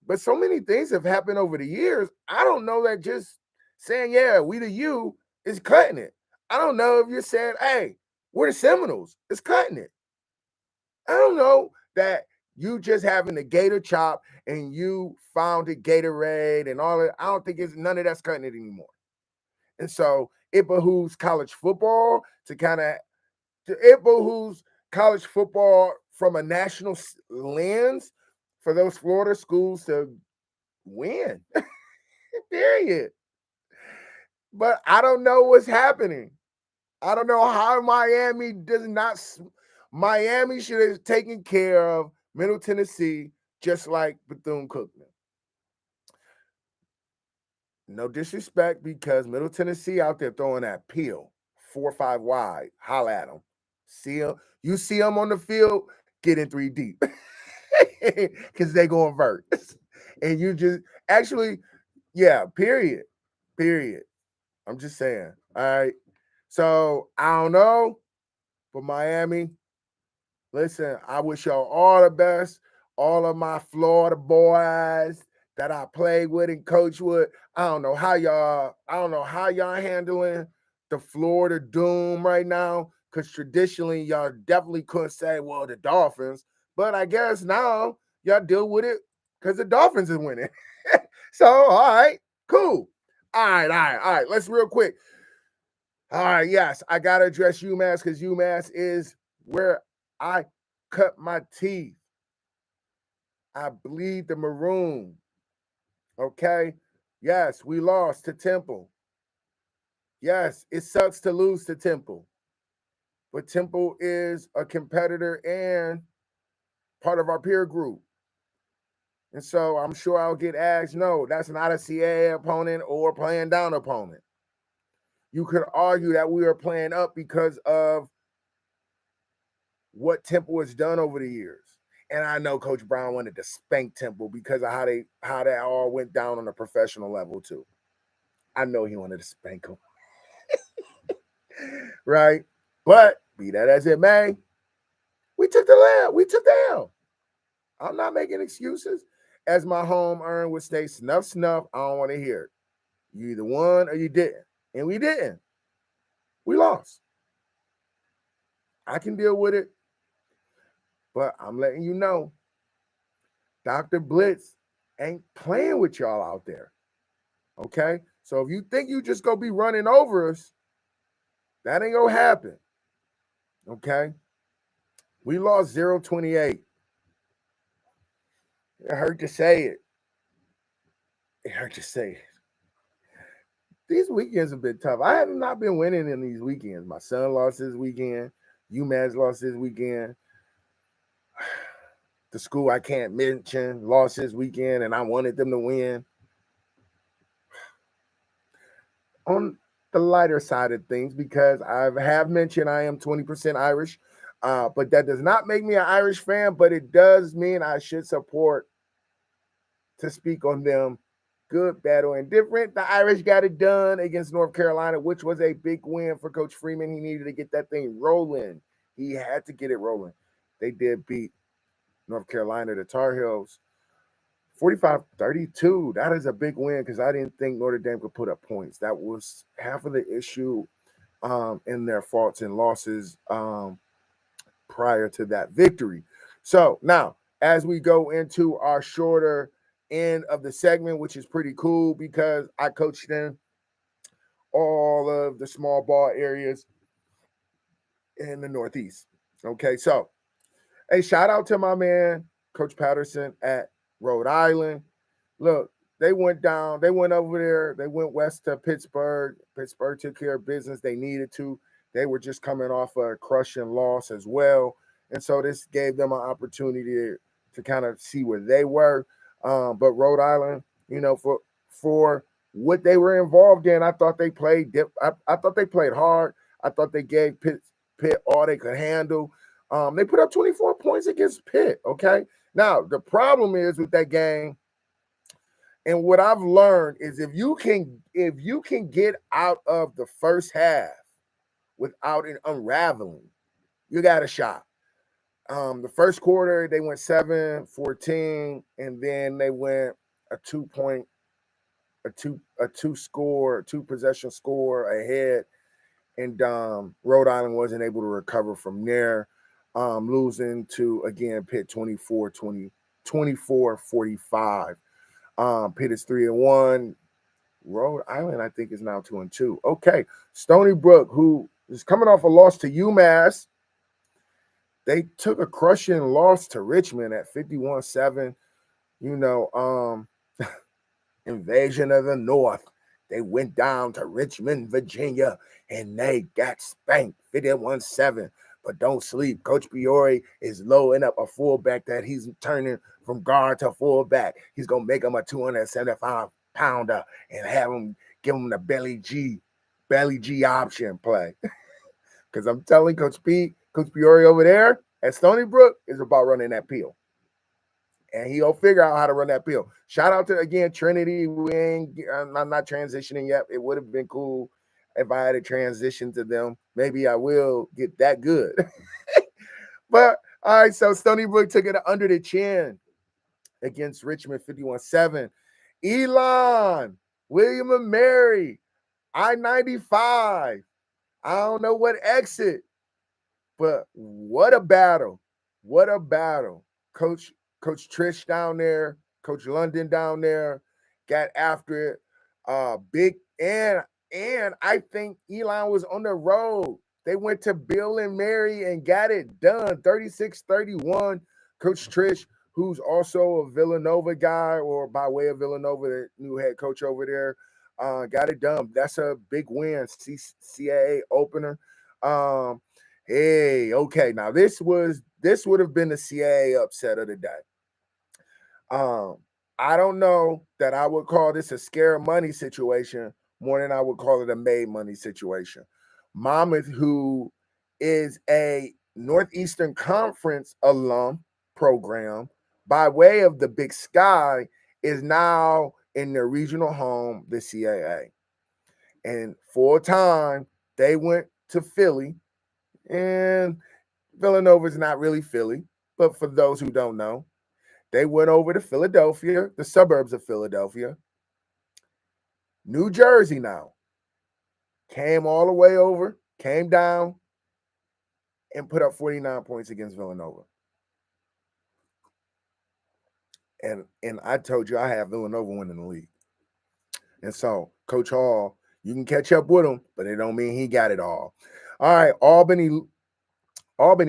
But so many things have happened over the years. I don't know that just saying, yeah, we the U is cutting it. I don't know if you're saying, hey, we're the Seminoles, it's cutting it. I don't know that you just having the Gator chop and you founded Gatorade and all that. I don't think it's none of that's cutting it anymore. And so it behooves college football to it behooves college football from a national lens for those Florida schools to win. Period. But I don't know what's happening. I don't know how Miami does not. Miami should have taken care of Middle Tennessee just like Bethune-Cookman. No disrespect, because Middle Tennessee out there throwing that peel 4 or 5 wide. Holla at them. See them. You see them on the field, get in 3 deep because they go invert. And you just actually, yeah. Period. Period. I'm just saying. All right. So I don't know, but Miami, listen, I wish y'all all the best. All of my Florida boys that I played with and coached with. I don't know how y'all handling the Florida Doom right now. Because traditionally, y'all definitely couldn't say, well, the Dolphins. But I guess now y'all deal with it because the Dolphins is winning. So, all right, cool. All right. Let's real quick. All right, yes, I gotta address UMass because UMass is where I cut my teeth. I bleed the maroon. Okay. Yes, we lost to Temple. Yes, it sucks to lose to Temple. But Temple is a competitor and part of our peer group. And so I'm sure I'll get asked, no, that's not a CAA opponent or playing down opponent. You could argue that we are playing up because of what Temple has done over the years. And I know Coach Brown wanted to spank Temple because of how that all went down on a professional level too. I know he wanted to spank him. Right? But be that as it may, we took the L. We took the L. I'm not making excuses. As my home earned would stay, snuff, snuff. I don't want to hear it. You either won or you didn't. And we didn't. We lost. I can deal with it. But I'm letting you know, Dr. Blitz ain't playing with y'all out there. Okay? So if you think you just gonna be running over us, that ain't gonna happen. Okay? We lost 0-28. It hurt to say it. It hurt to say it. These weekends have been tough. I have not been winning in these weekends. My son lost this weekend. UMass lost this weekend. The school I can't mention lost this weekend, and I wanted them to win. On the lighter side of things, because I have mentioned I am 20% Irish, but that does not make me an Irish fan, but it does mean I should support to speak on them. Good, bad, or indifferent. The Irish got it done against North Carolina, which was a big win for Coach Freeman. He needed to get that thing rolling. He had to get it rolling. They did beat North Carolina, the Tar Heels, 45-32. That is a big win because I didn't think Notre Dame could put up points. That was half of the issue in their faults and losses prior to that victory. So now, as we go into our shorter end of the segment, which is pretty cool because I coached in all of the small ball areas in the Northeast. Okay, so hey, shout out to my man, Coach Patterson at Rhode Island. Look, they went over there, they went west to Pittsburgh. Pittsburgh took care of business. They needed to. They were just coming off a crushing loss as well. And so this gave them an opportunity to kind of see where they were. But Rhode Island, for what they were involved in, I thought they played I thought they played hard. I thought they gave Pitt all they could handle. They put up 24 points against Pitt. Okay. Now, the problem is with that game, and what I've learned is if you can get out of the first half without an unraveling, you got a shot. The first quarter, they went 7-14, and then they went a 2-point, two possession score ahead, and Rhode Island wasn't able to recover from there, losing to, again, Pitt 24-45. Pitt is 3-1. Rhode Island, I think, is now 2-2. Okay, Stony Brook, who is coming off a loss to UMass, they took a crushing loss to Richmond at 51-7. Invasion of the North. They went down to Richmond, Virginia, and they got spanked 51-7. But don't sleep. Coach Biore is loading up a fullback that he's turning from guard to fullback. He's going to make him a 275-pounder and have him give him the belly G option play. Because I'm telling Coach Biore over there at Stony Brook is about running that peel. And he'll figure out how to run that peel. Shout out to, again, Trinity. I'm not transitioning yet. It would have been cool if I had a transition to them. Maybe I will get that good. But, all right, so Stony Brook took it under the chin against Richmond 51-7. Elon, William and Mary, I-95. I don't know what exit, but what a battle. What a battle. Coach Trish down there, Coach London down there, got after it. Big and I think Elon was on the road. They went to Bill and Mary and got it done, 36-31. Coach Trish, who's also a Villanova guy, or by way of Villanova, the new head coach over there, got it done. That's a big win, CAA opener. Hey, okay, now this would have been the CAA upset of the day. I don't know that I would call this a scare money situation more than I would call it a made money situation. Monmouth, who is a Northeastern Conference alum program by way of the Big Sky, is now in their regional home, the CAA. And for a time, they went to Philly, and Villanova is not really Philly, but for those who don't know, they went over to Philadelphia, the suburbs of Philadelphia, New Jersey now, came all the way over, came down, and put up 49 points against Villanova. And I told you I have Villanova winning the league. And so, Coach Hall, you can catch up with him, but it don't mean he got it all. All right, Albany,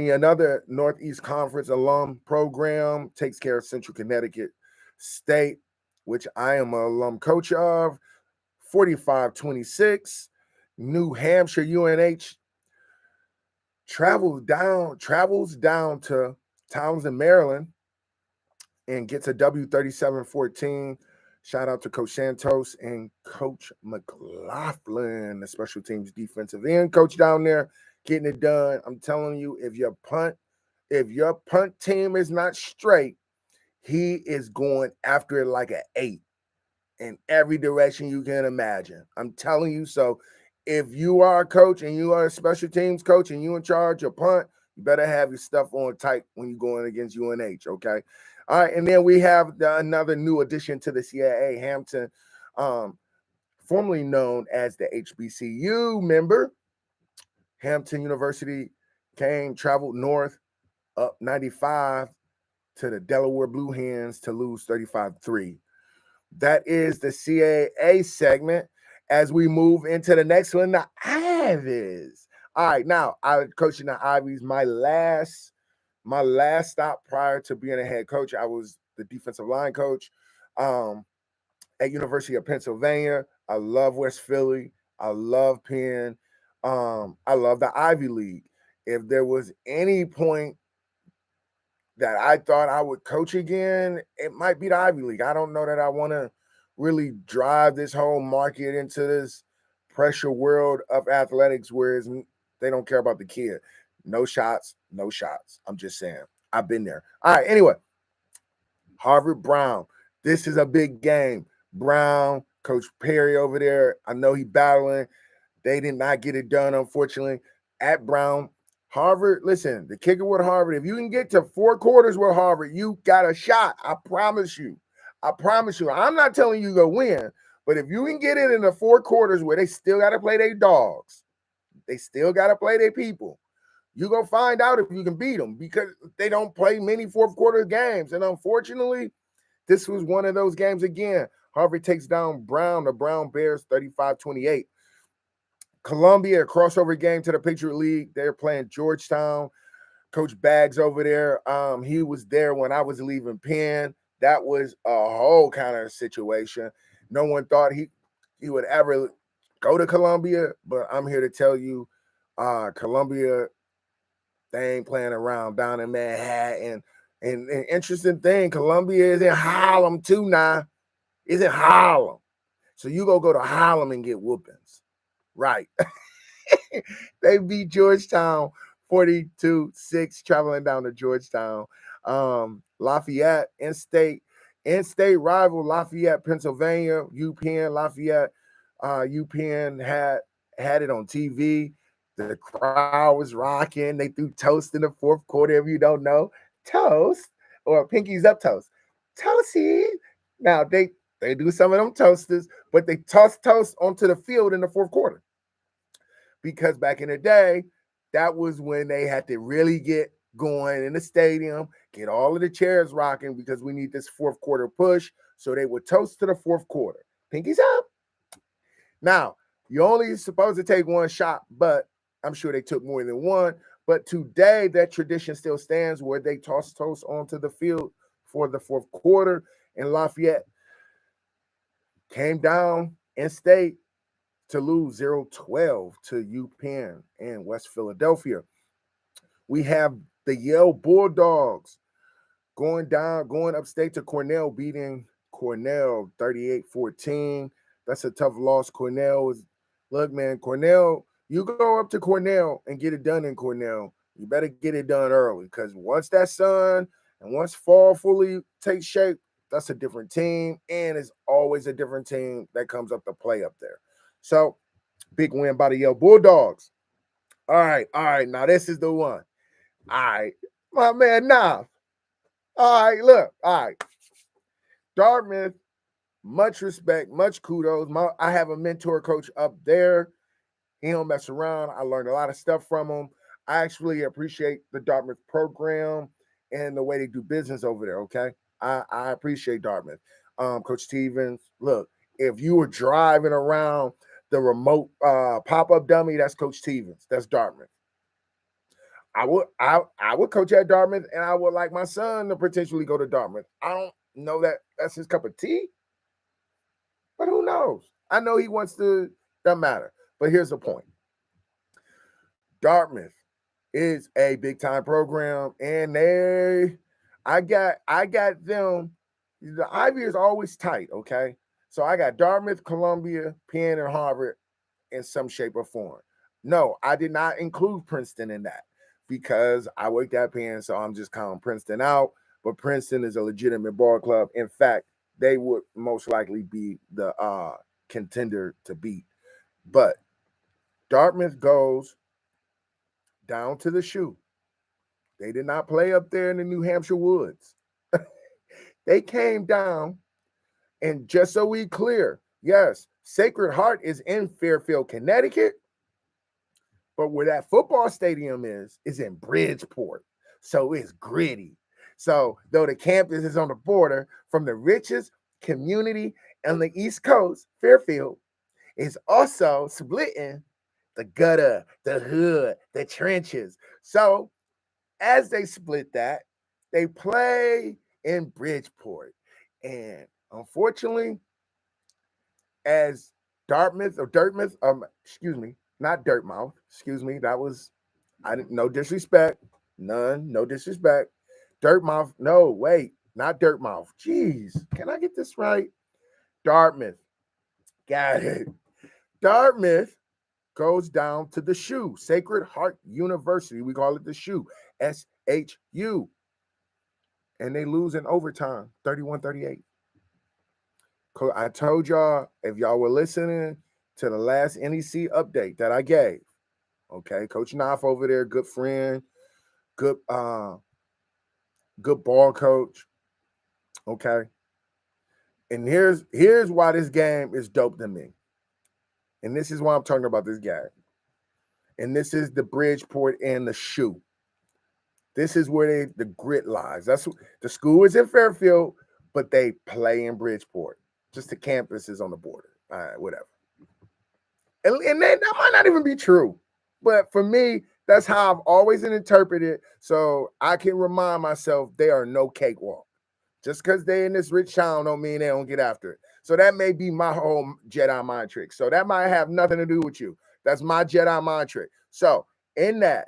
another Northeast Conference alum program, takes care of Central Connecticut State, which I am an alum coach of, 45-26. New Hampshire UNH travels down to Townsend, Maryland, and gets a W 37-14. Shout out to Coach Santos and Coach McLaughlin, the special teams defensive end coach down there, getting it done. I'm telling you, if your punt team is not straight, he is going after it like an 8 in every direction you can imagine. I'm telling you. So if you are a coach and you are a special teams coach and you in charge of punt, you better have your stuff on tight when you're going against UNH, okay? All right, and then we have another new addition to the CAA, Hampton, formerly known as the HBCU member. Hampton University traveled north up 95 to the Delaware Blue Hens to lose 35-3. That is the CAA segment. As we move into the next one, the Ivies. All right, now I was coaching the Ivies. My last stop prior to being a head coach, I was the defensive line coach at University of Pennsylvania. I love West Philly. I love Penn. I love the Ivy League. If there was any point that I thought I would coach again, it might be the Ivy League. I don't know that I want to really drive this whole market into this pressure world of athletics where they don't care about the kid. No shots. I'm just saying. I've been there. All right, anyway. Harvard Brown. This is a big game. Brown, Coach Perry over there, I know he's battling. They did not get it done, unfortunately. At Brown, Harvard, listen, the kicker with Harvard, if you can get to 4 quarters with Harvard, you got a shot. I promise you. I promise you. I'm not telling you to win, but if you can get it in the 4 quarters where they still got to play their dogs, they still got to play their people, you're going to find out if you can beat them because they don't play many fourth quarter games. And unfortunately, this was one of those games again. Harvard takes down the Brown Bears 35-28. Columbia, a crossover game to the Patriot League. They're playing Georgetown. Coach Baggs over there. He was there when I was leaving Penn. That was a whole kind of situation. No one thought he would ever go to Columbia, but I'm here to tell you, Columbia, they ain't playing around down in Manhattan. And interesting thing, Columbia is in Harlem too now. It's in Harlem. So you go to Harlem and get whoopings. Right. They beat Georgetown 42-6, traveling down to Georgetown. Lafayette, in-state rival Lafayette, Pennsylvania, UPenn, Lafayette. UPenn had it on TV. The crowd was rocking. They threw toast in the fourth quarter. If you don't know, toast or pinkies up toast. Toasty. Now they do some of them toasters, but they toss toast onto the field in the fourth quarter. Because back in the day, that was when they had to really get going in the stadium, get all of the chairs rocking because we need this fourth quarter push. So they would toast to the fourth quarter. Pinkies up. Now, you're only supposed to take one shot, but I'm sure they took more than one. But today, that tradition still stands where they toss toast onto the field for the fourth quarter. And Lafayette came down in state to lose 0-12 to UPenn and West Philadelphia. We have the Yale Bulldogs going upstate to Cornell, beating Cornell 38-14. That's a tough loss. Look, man, Cornell, you go up to Cornell and get it done in Cornell. You better get it done early because once that sun and once fall fully takes shape, that's a different team, and it's always a different team that comes up to play up there. So, big win by the Yale Bulldogs. All right. Now, this is the one. All right. My man, nah. All right, look. All right. Dartmouth, much respect, much kudos. I have a mentor coach up there. He don't mess around. I learned a lot of stuff from him. I actually appreciate the Dartmouth program and the way they do business over there, okay? I appreciate Dartmouth. Coach Stevens, look, if you were driving around the remote pop-up dummy, that's Coach Stevens. That's Dartmouth. I would coach at Dartmouth, and I would like my son to potentially go to Dartmouth. I don't know that that's his cup of tea, but who knows? I know he wants to. Doesn't matter. But here's the point. Dartmouth is a big-time program, and I got them. The Ivy is always tight, okay? So I got Dartmouth, Columbia, Penn, and Harvard in some shape or form. No, I did not include Princeton in that because I worked at Penn, so I'm just counting Princeton out. But Princeton is a legitimate ball club. In fact, they would most likely be the contender to beat. But Dartmouth goes down to the shoe. They did not play up there in the New Hampshire woods. They came down, and just so we clear, yes, Sacred Heart is in Fairfield, Connecticut, but where that football stadium is in Bridgeport. So it's gritty. So though the campus is on the border from the richest community on the East Coast, Fairfield is also splitting the gutter, the hood, the trenches. So as they split that, they play in Bridgeport. And unfortunately, as not Dirtmouth, that was, no disrespect, no disrespect. Dirtmouth, no, wait, not Dirtmouth. Jeez, can I get this right? Dartmouth, got it. Dartmouth goes down to the shoe, Sacred Heart University. We call it the shoe, SHU. And they lose in overtime, 31-38. I told y'all, if y'all were listening to the last NEC update that I gave, Okay, Coach Knopf over there, good friend, good good ball coach. Okay. And here's why this game is dope to me. And this is why I'm talking about this game. And this is the Bridgeport and the shoe. This is where the grit lies. That's the school is in Fairfield, but they play in Bridgeport. Just the campus is on the border. All right, whatever. And that might not even be true. But for me, that's how I've always interpreted it. So I can remind myself they are no cakewalk. Just because they in this rich town don't mean they don't get after it. So that may be my whole Jedi mind trick. So that might have nothing to do with you. That's my Jedi mind trick. So in that,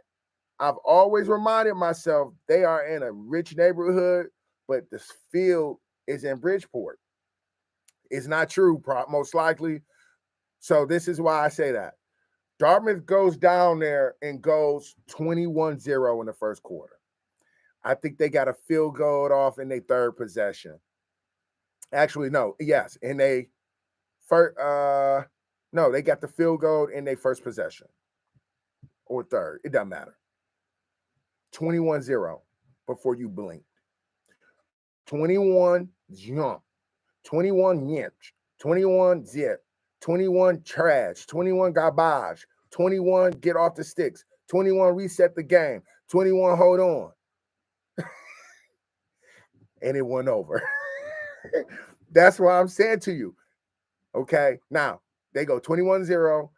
I've always reminded myself they are in a rich neighborhood, but this field is in Bridgeport. It's not true, most likely. So this is why I say that. Dartmouth goes down there and goes 21-0 in the first quarter. I think they got a field goal off in their third possession. Actually, no, yes, in they first no, they got the field goal in their first possession or third. It doesn't matter. 21-0 before you blink. 21 jump. 21 inch. 21 zip. 21 trash. 21 garbage. 21 get off the sticks. 21 reset the game. 21 hold on. And it went over. That's what I'm saying to you. Okay. Now they go 21-0.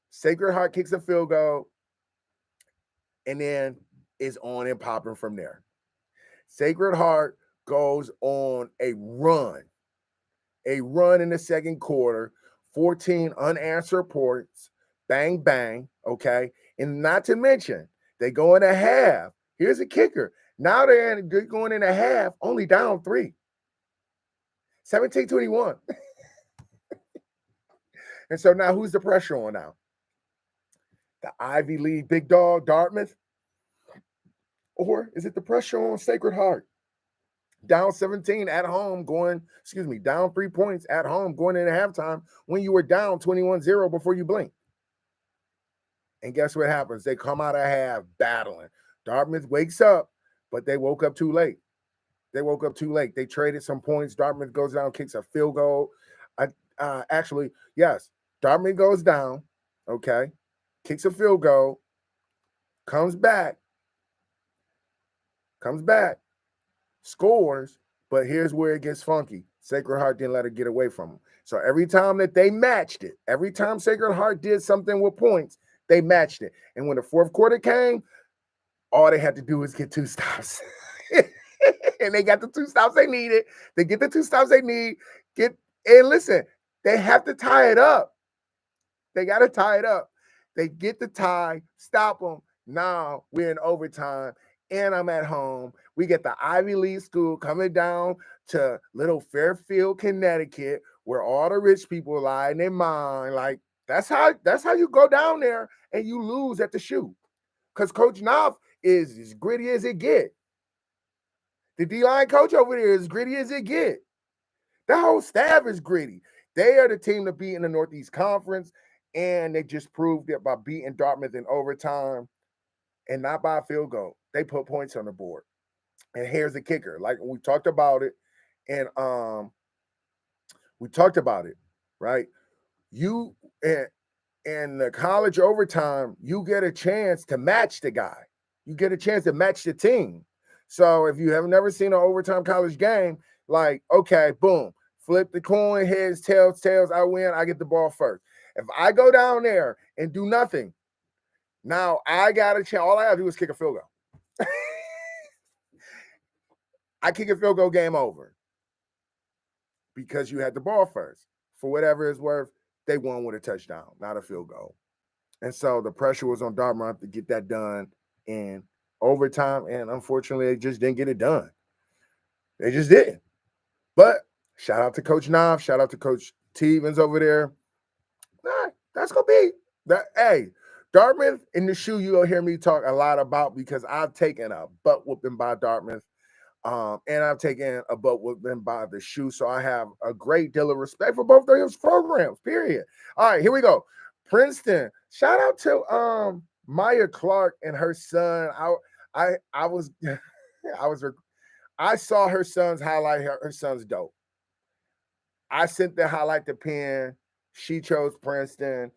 Sacred Heart kicks a field goal. And then is on and popping from there. Sacred Heart goes on a run in the second quarter, 14 unanswered points, bang, bang, okay? And not to mention, they go in a half. Here's a kicker. Now they're going in a half, only down 3. 17-21. And so now who's the pressure on now? The Ivy League big dog, Dartmouth? Or is it the pressure on Sacred Heart? Down 17 at home, down 3 points at home going into halftime when you were down 21-0 before you blink. And guess what happens? They come out of half battling. Dartmouth wakes up, but they woke up too late. They traded some points. Dartmouth goes down, kicks a field goal. Yes, Dartmouth goes down, okay, kicks a field goal, comes back, scores, but here's where it gets funky. Sacred Heart didn't let it get away from them. So every time that they matched it, every time Sacred Heart did something with points, they matched it. And when the fourth quarter came, all they had to do was get 2 stops. And they got the 2 stops they needed. They get the 2 stops they need. And listen, they have to tie it up. They got to tie it up. They get the tie, stop them. Now we're in overtime, and I'm at home. We get the Ivy League school coming down to little Fairfield, Connecticut, where all the rich people lie in their mind. Like, that's how you go down there and you lose at the shoe. Because Coach Knopf is as gritty as it get. The D-line coach over there is gritty as it get. The whole staff is gritty. They are the team to beat in the Northeast Conference, and they just proved it by beating Dartmouth in overtime and not by a field goal. They put points on the board. And here's the kicker. Like we talked about it, and right? You in the college overtime, you get a chance to match the guy. You get a chance to match the team. So if you have never seen an overtime college game, like, okay, boom, flip the coin, heads, tails, I win, I get the ball first. If I go down there and do nothing, now I got a chance. All I got to do is kick a field goal. I kick a field goal, game over. Because you had the ball first. For whatever it's worth, they won with a touchdown, not a field goal. And so the pressure was on Dartmouth to get that done in overtime, and unfortunately, they just didn't get it done. They just didn't. But shout out to Coach Knopf, shout out to Coach Stevens over there. That's gonna be that. Hey, Dartmouth in the shoe, you'll hear me talk a lot about because I've taken a butt whooping by Dartmouth. And I've taken a butt whooping by the shoe. So I have a great deal of respect for both those programs, period. All right, here we go. Princeton. Shout out to Maya Clark and her son. I was I saw her son's highlight. Her son's dope. I sent the highlight to Penn. She chose Princeton.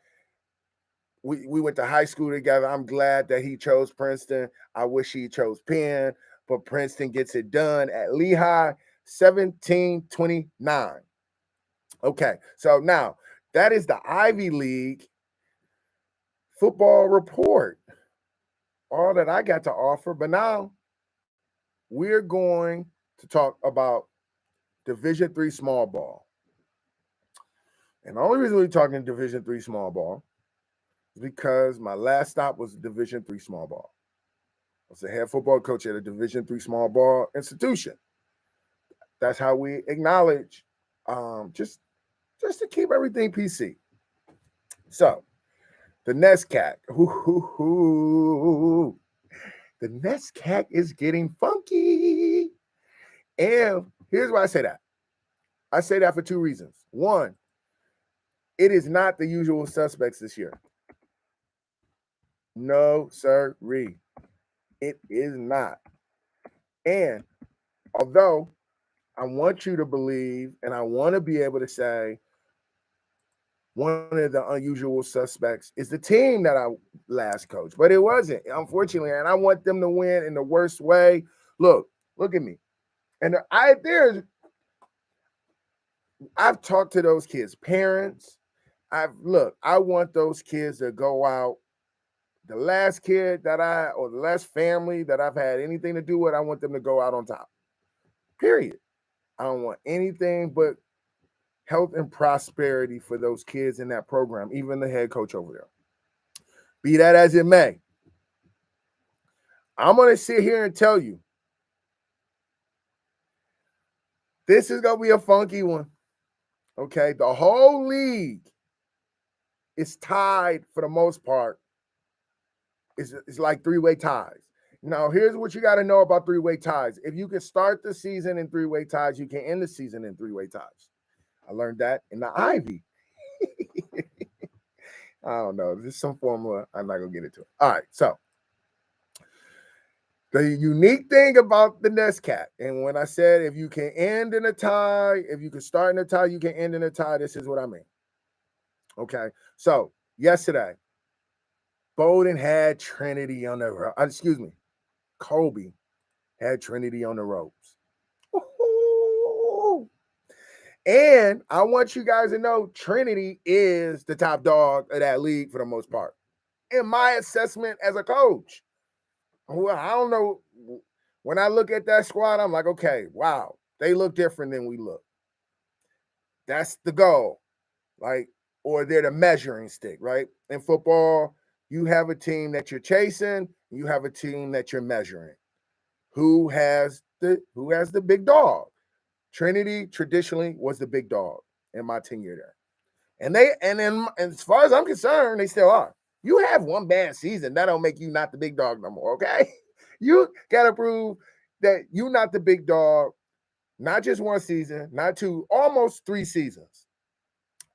We went to high school together. I'm glad that he chose Princeton. I wish he chose Penn, but Princeton gets it done at Lehigh, 17-29. Okay, so now that is the Ivy League football report. All that I got to offer, but now we're going to talk about Division III small ball. And the only reason we're talking Division III small ball is because my last stop was Division III small ball. I was the head football coach at a Division III small ball institution. That's how we acknowledge, just to keep everything PC. So, the NESCAC. The NESCAC is getting funky. And here's why I say that. I say that for two reasons. One, it is not the usual suspects this year. No, sirree. It is not. And although I want you to believe and I want to be able to say one of the unusual suspects is the team that I last coached, but it wasn't, unfortunately. And I want them to win in the worst way. Look at me. And I've talked to those kids' parents. I want those kids to go out. The last kid the last family that I've had anything to do with, I want them to go out on top. Period. I don't want anything but health and prosperity for those kids in that program, even the head coach over there. Be that as it may, I'm going to sit here and tell you, this is going to be a funky one. Okay? The whole league is tied for the most part. It's like three-way ties. Now, here's what you got to know about three-way ties. If you can start the season in three-way ties, you can end the season in three-way ties. I learned that in the Ivy. I don't know. There's some formula. I'm not going to get into it. All right. So, the unique thing about the NESCAC, and when I said if you can end in a tie, if you can start in a tie, you can end in a tie, this is what I mean. Okay. So, yesterday, Bowdoin had Trinity on the Kobe had Trinity on the ropes. And I want you guys to know Trinity is the top dog of that league for the most part. In my assessment as a coach. Well, I don't know. When I look at that squad, I'm like, okay, wow, they look different than we look. That's the goal. Or they're the measuring stick, right? In football, you have a team that you're chasing, you have a team that you're measuring. Who has the big dog? Trinity traditionally was the big dog in my tenure there. And as far as I'm concerned, they still are. You have one bad season, that don't make you not the big dog no more, okay? You got to prove that you're not the big dog, not just one season, not two, almost 3 seasons,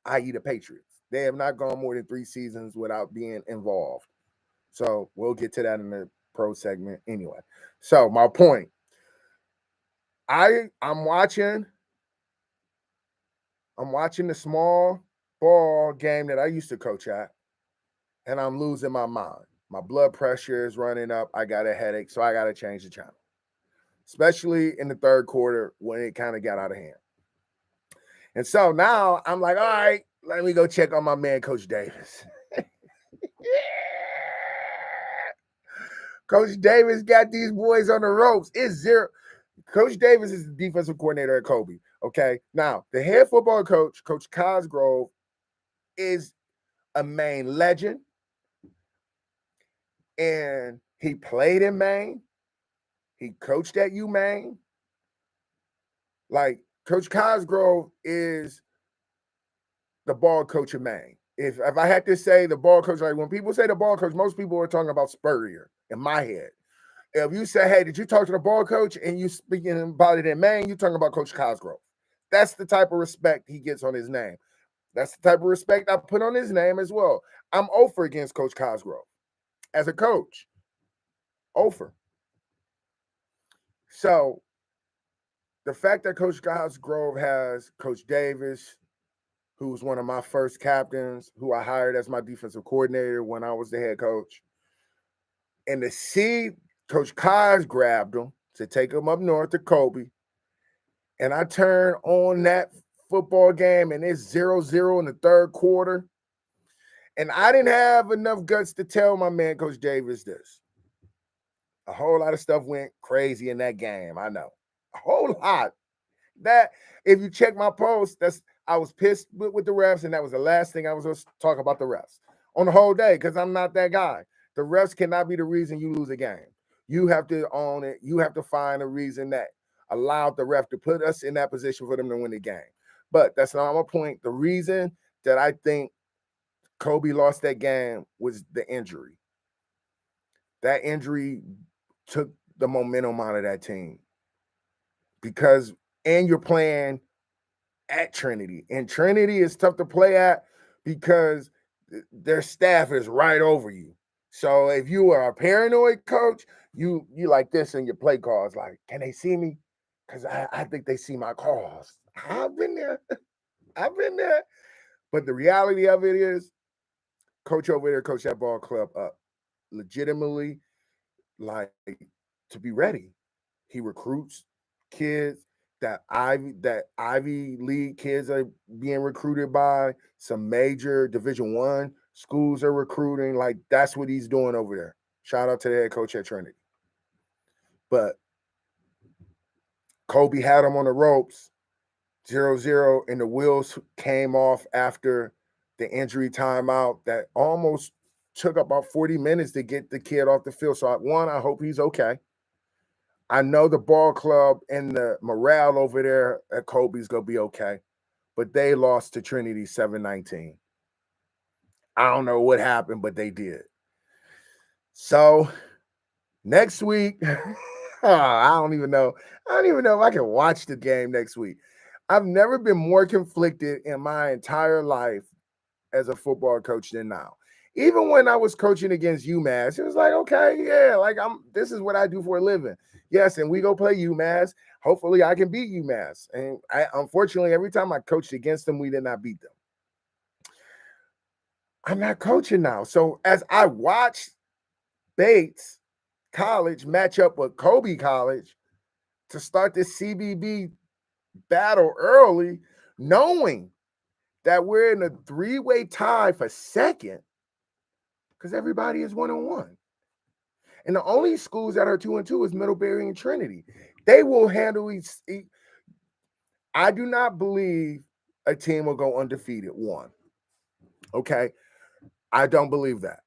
i.e. the Patriots. They have not gone more than 3 seasons without being involved. So we'll get to that in the pro segment anyway. So my point, I'm watching the small ball game that I used to coach at, and I'm losing my mind. My blood pressure is running up. I got a headache, so I got to change the channel, especially in the third quarter when it kind of got out of hand. And so now I'm like, all right, let me go check on my man, Coach Davis. Coach Davis got these boys on the ropes. It's 0. Coach Davis is the defensive coordinator at Kobe. Okay. Now, the head football coach, Coach Cosgrove, is a Maine legend. And he played in Maine. He coached at UMaine. Like, Coach Cosgrove is the ball coach of Maine. If I had to say the ball coach, like when people say the ball coach, most people are talking about Spurrier in my head. If you say, hey, did you talk to the ball coach and you speaking about it in Maine, you're talking about Coach Cosgrove. That's the type of respect he gets on his name. That's the type of respect I put on his name as well. I'm over against Coach Cosgrove. as a coach. Over. So the fact that Coach Cosgrove has Coach Davis, who was one of my first captains, who I hired as my defensive coordinator when I was the head coach, and to see Coach Cos grabbed him to take him up north to Kobe, and I turn on that football game and it's 0-0 in the third quarter, and I didn't have enough guts to tell my man Coach Davis this. A whole lot of stuff went crazy in that game. I know. A whole lot. That, if you check my post, I was pissed with the refs, and that was the last thing I was going to talk about the refs on the whole day, because I'm not that guy. The refs cannot be the reason you lose a game. You have to own it. You have to find a reason that allowed the ref to put us in that position for them to win the game. But that's not my point. The reason that I think Kobe lost that game was the injury. That injury took the momentum out of that team, because, and you're playing at Trinity, and Trinity is tough to play at because their staff is right over you. So if you are a paranoid coach, you like this in your play calls, like, can they see me? Because I think they see my calls. I've been there. But the reality of it is, coach over there coached that ball club up legitimately, like, to be ready. He recruits kids that Ivy League kids are being recruited by. Some major Division I schools are recruiting. Like, that's what he's doing over there. Shout out to the head coach at Trinity. But Kobe had him on the ropes, 0-0, and the wheels came off after the injury timeout that almost took about 40 minutes to get the kid off the field. So, I hope he's okay. I know the ball club and the morale over there at Kobe's going to be okay, but they lost to Trinity 7-19. I don't know what happened, but they did. So next week, I don't even know if I can watch the game next week. I've never been more conflicted in my entire life as a football coach than now. Even when I was coaching against UMass, it was like, okay, yeah, like this is what I do for a living. Yes, and we go play UMass. Hopefully I can beat UMass. And unfortunately, every time I coached against them, we did not beat them. I'm not coaching now. So as I watch Bates College match up with Kobe College to start this CBB battle early, knowing that we're in a three-way tie for second, because everybody is 1-1. And the only schools that are 2-2 is Middlebury and Trinity. They will handle each. I do not believe a team will go undefeated, one. Okay? I don't believe that.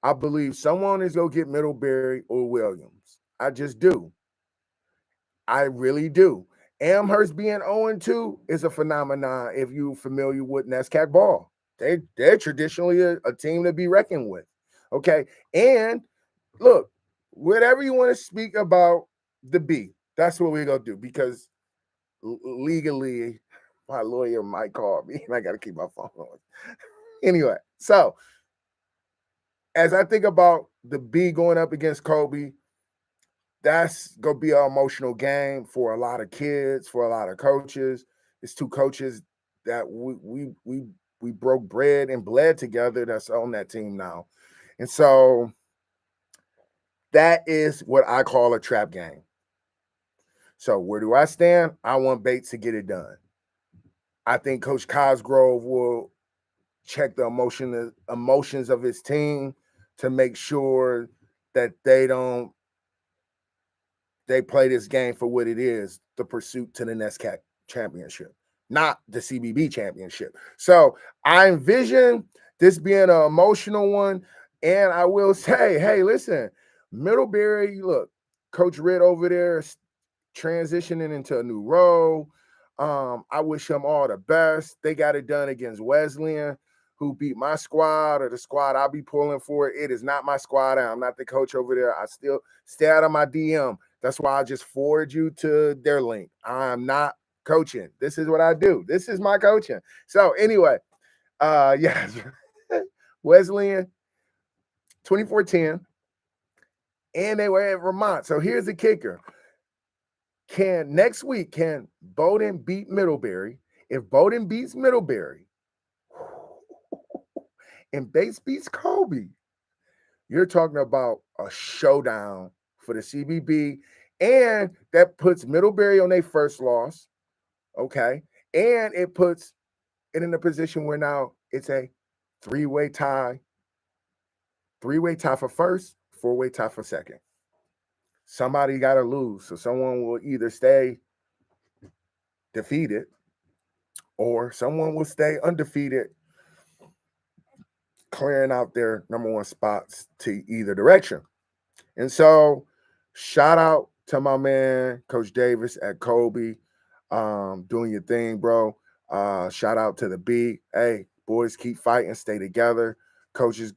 I believe someone is going to get Middlebury or Williams. I just do. I really do. Amherst being 0-2 is a phenomenon if you're familiar with NESCAC ball. They're traditionally a team to be reckoned with. Okay? And look, whatever you want to speak about the B, that's what we're going to do, because legally, my lawyer might call me and I got to keep my phone on. Anyway, so as I think about the B going up against Kobe, that's going to be an emotional game for a lot of kids, for a lot of coaches. It's two coaches that we broke bread and bled together that's on that team now. And so that is what I call a trap game. So where do I stand? I want Bates to get it done. I think Coach Cosgrove will check the emotions of his team to make sure that they play this game for what it is, the pursuit to the NESCAC championship, not the CBB championship. So I envision this being an emotional one. And I will say, hey, listen, Middlebury, look, Coach Ritt over there transitioning into a new role. I wish him all the best. They got it done against Wesleyan, who beat my squad, or the squad I'll be pulling for. It is not my squad. I'm not the coach over there. I still stay out of my DM. That's why I just forward you to their link. I'm not coaching. This is what I do. This is my coaching. So anyway, yes, Wesleyan, 24-10, and they were at Vermont. So here's the kicker. Next week, can Bowdoin beat Middlebury? If Bowdoin beats Middlebury and Bates beats Kobe, you're talking about a showdown for the CBB, and that puts Middlebury on their first loss, okay? And it puts it in a position where now it's a three-way tie for first, four-way tie for second. Somebody got to lose, so someone will either stay defeated or someone will stay undefeated, clearing out their number one spots to either direction. And so, shout out to my man, Coach Davis at Kobe, doing your thing, bro. Shout out to the B. Hey, boys, keep fighting, stay together. Coaches,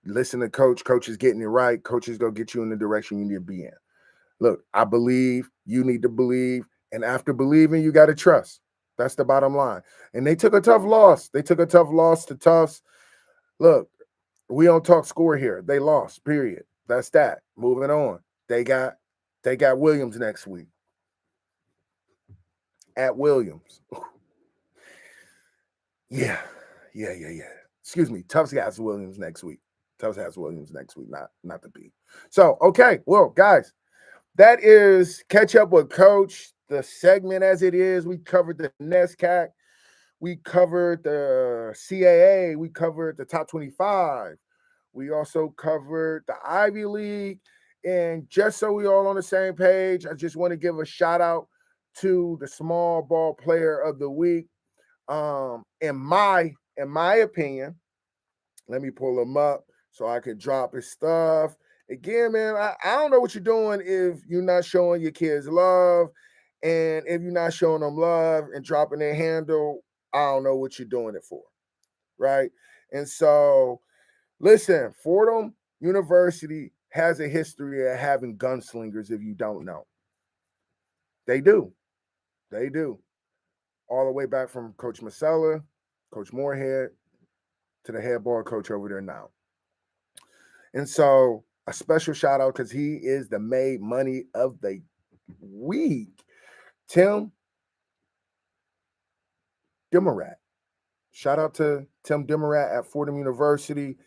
listen to Coach. Coach is getting it right. Coach is going to get you in the direction you need to be in. Look, I believe, you need to believe, and after believing, you got to trust. That's the bottom line. And they took a tough loss. They took a tough loss to Tufts. Look, we don't talk score here. They lost, period. That's that. Moving on. They got Williams next week. At Williams. Yeah. Excuse me. Tufts has Williams next week. Tufts has Williams next week, not the B. So, okay. Well, guys, that is Catch Up with Coach, the segment as it is. We covered the NESCAC. We covered the CAA. We covered the top 25. We also covered the Ivy League. And just so we all on the same page, I just want to give a shout out to the small ball player of the week. In my opinion, let me pull him up so I can drop his stuff. Again, man, I don't know what you're doing if you're not showing your kids love. And if you're not showing them love and dropping their handle, I don't know what you're doing it for, right? And so, listen, Fordham University has a history of having gunslingers, if you don't know. They do. All the way back from Coach Masella, Coach Moorhead, to the head ball coach over there now. And so, a special shout out because he is the made money of the week. Tim Demarat. Shout out to Tim Demarat at Fordham University.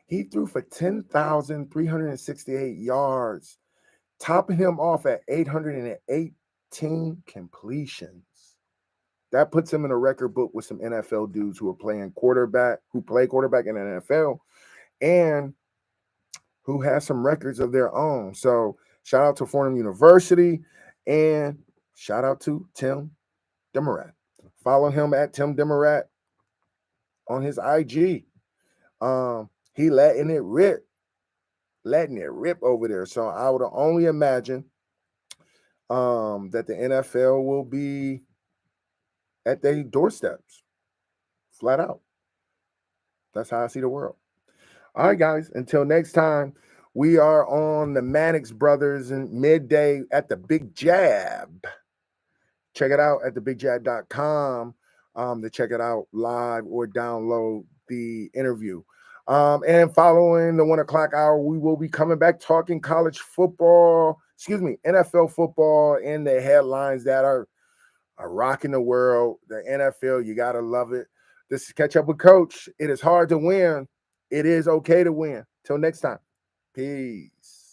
He threw for 10,368 yards, topping him off at 818 completions. That puts him in a record book with some NFL dudes who play quarterback in the NFL and who has some records of their own. So shout out to Fordham University and shout out to Tim Demarat. Follow him at Tim Demarat on his IG. He letting it rip over there. So I would only imagine that the NFL will be at their doorsteps, flat out. That's how I see the world. All right, guys. Until next time, we are on the MANNIX Brothers and midday at the Big Jab. Check it out at thebigjab.com to check it out live or download the interview. And following the 1 o'clock hour, we will be coming back talking college football, NFL football, and the headlines that are rocking the world. The NFL, you got to love it. This is Catch Up with Coach. It is hard to win. It is okay to win. Till next time. Peace.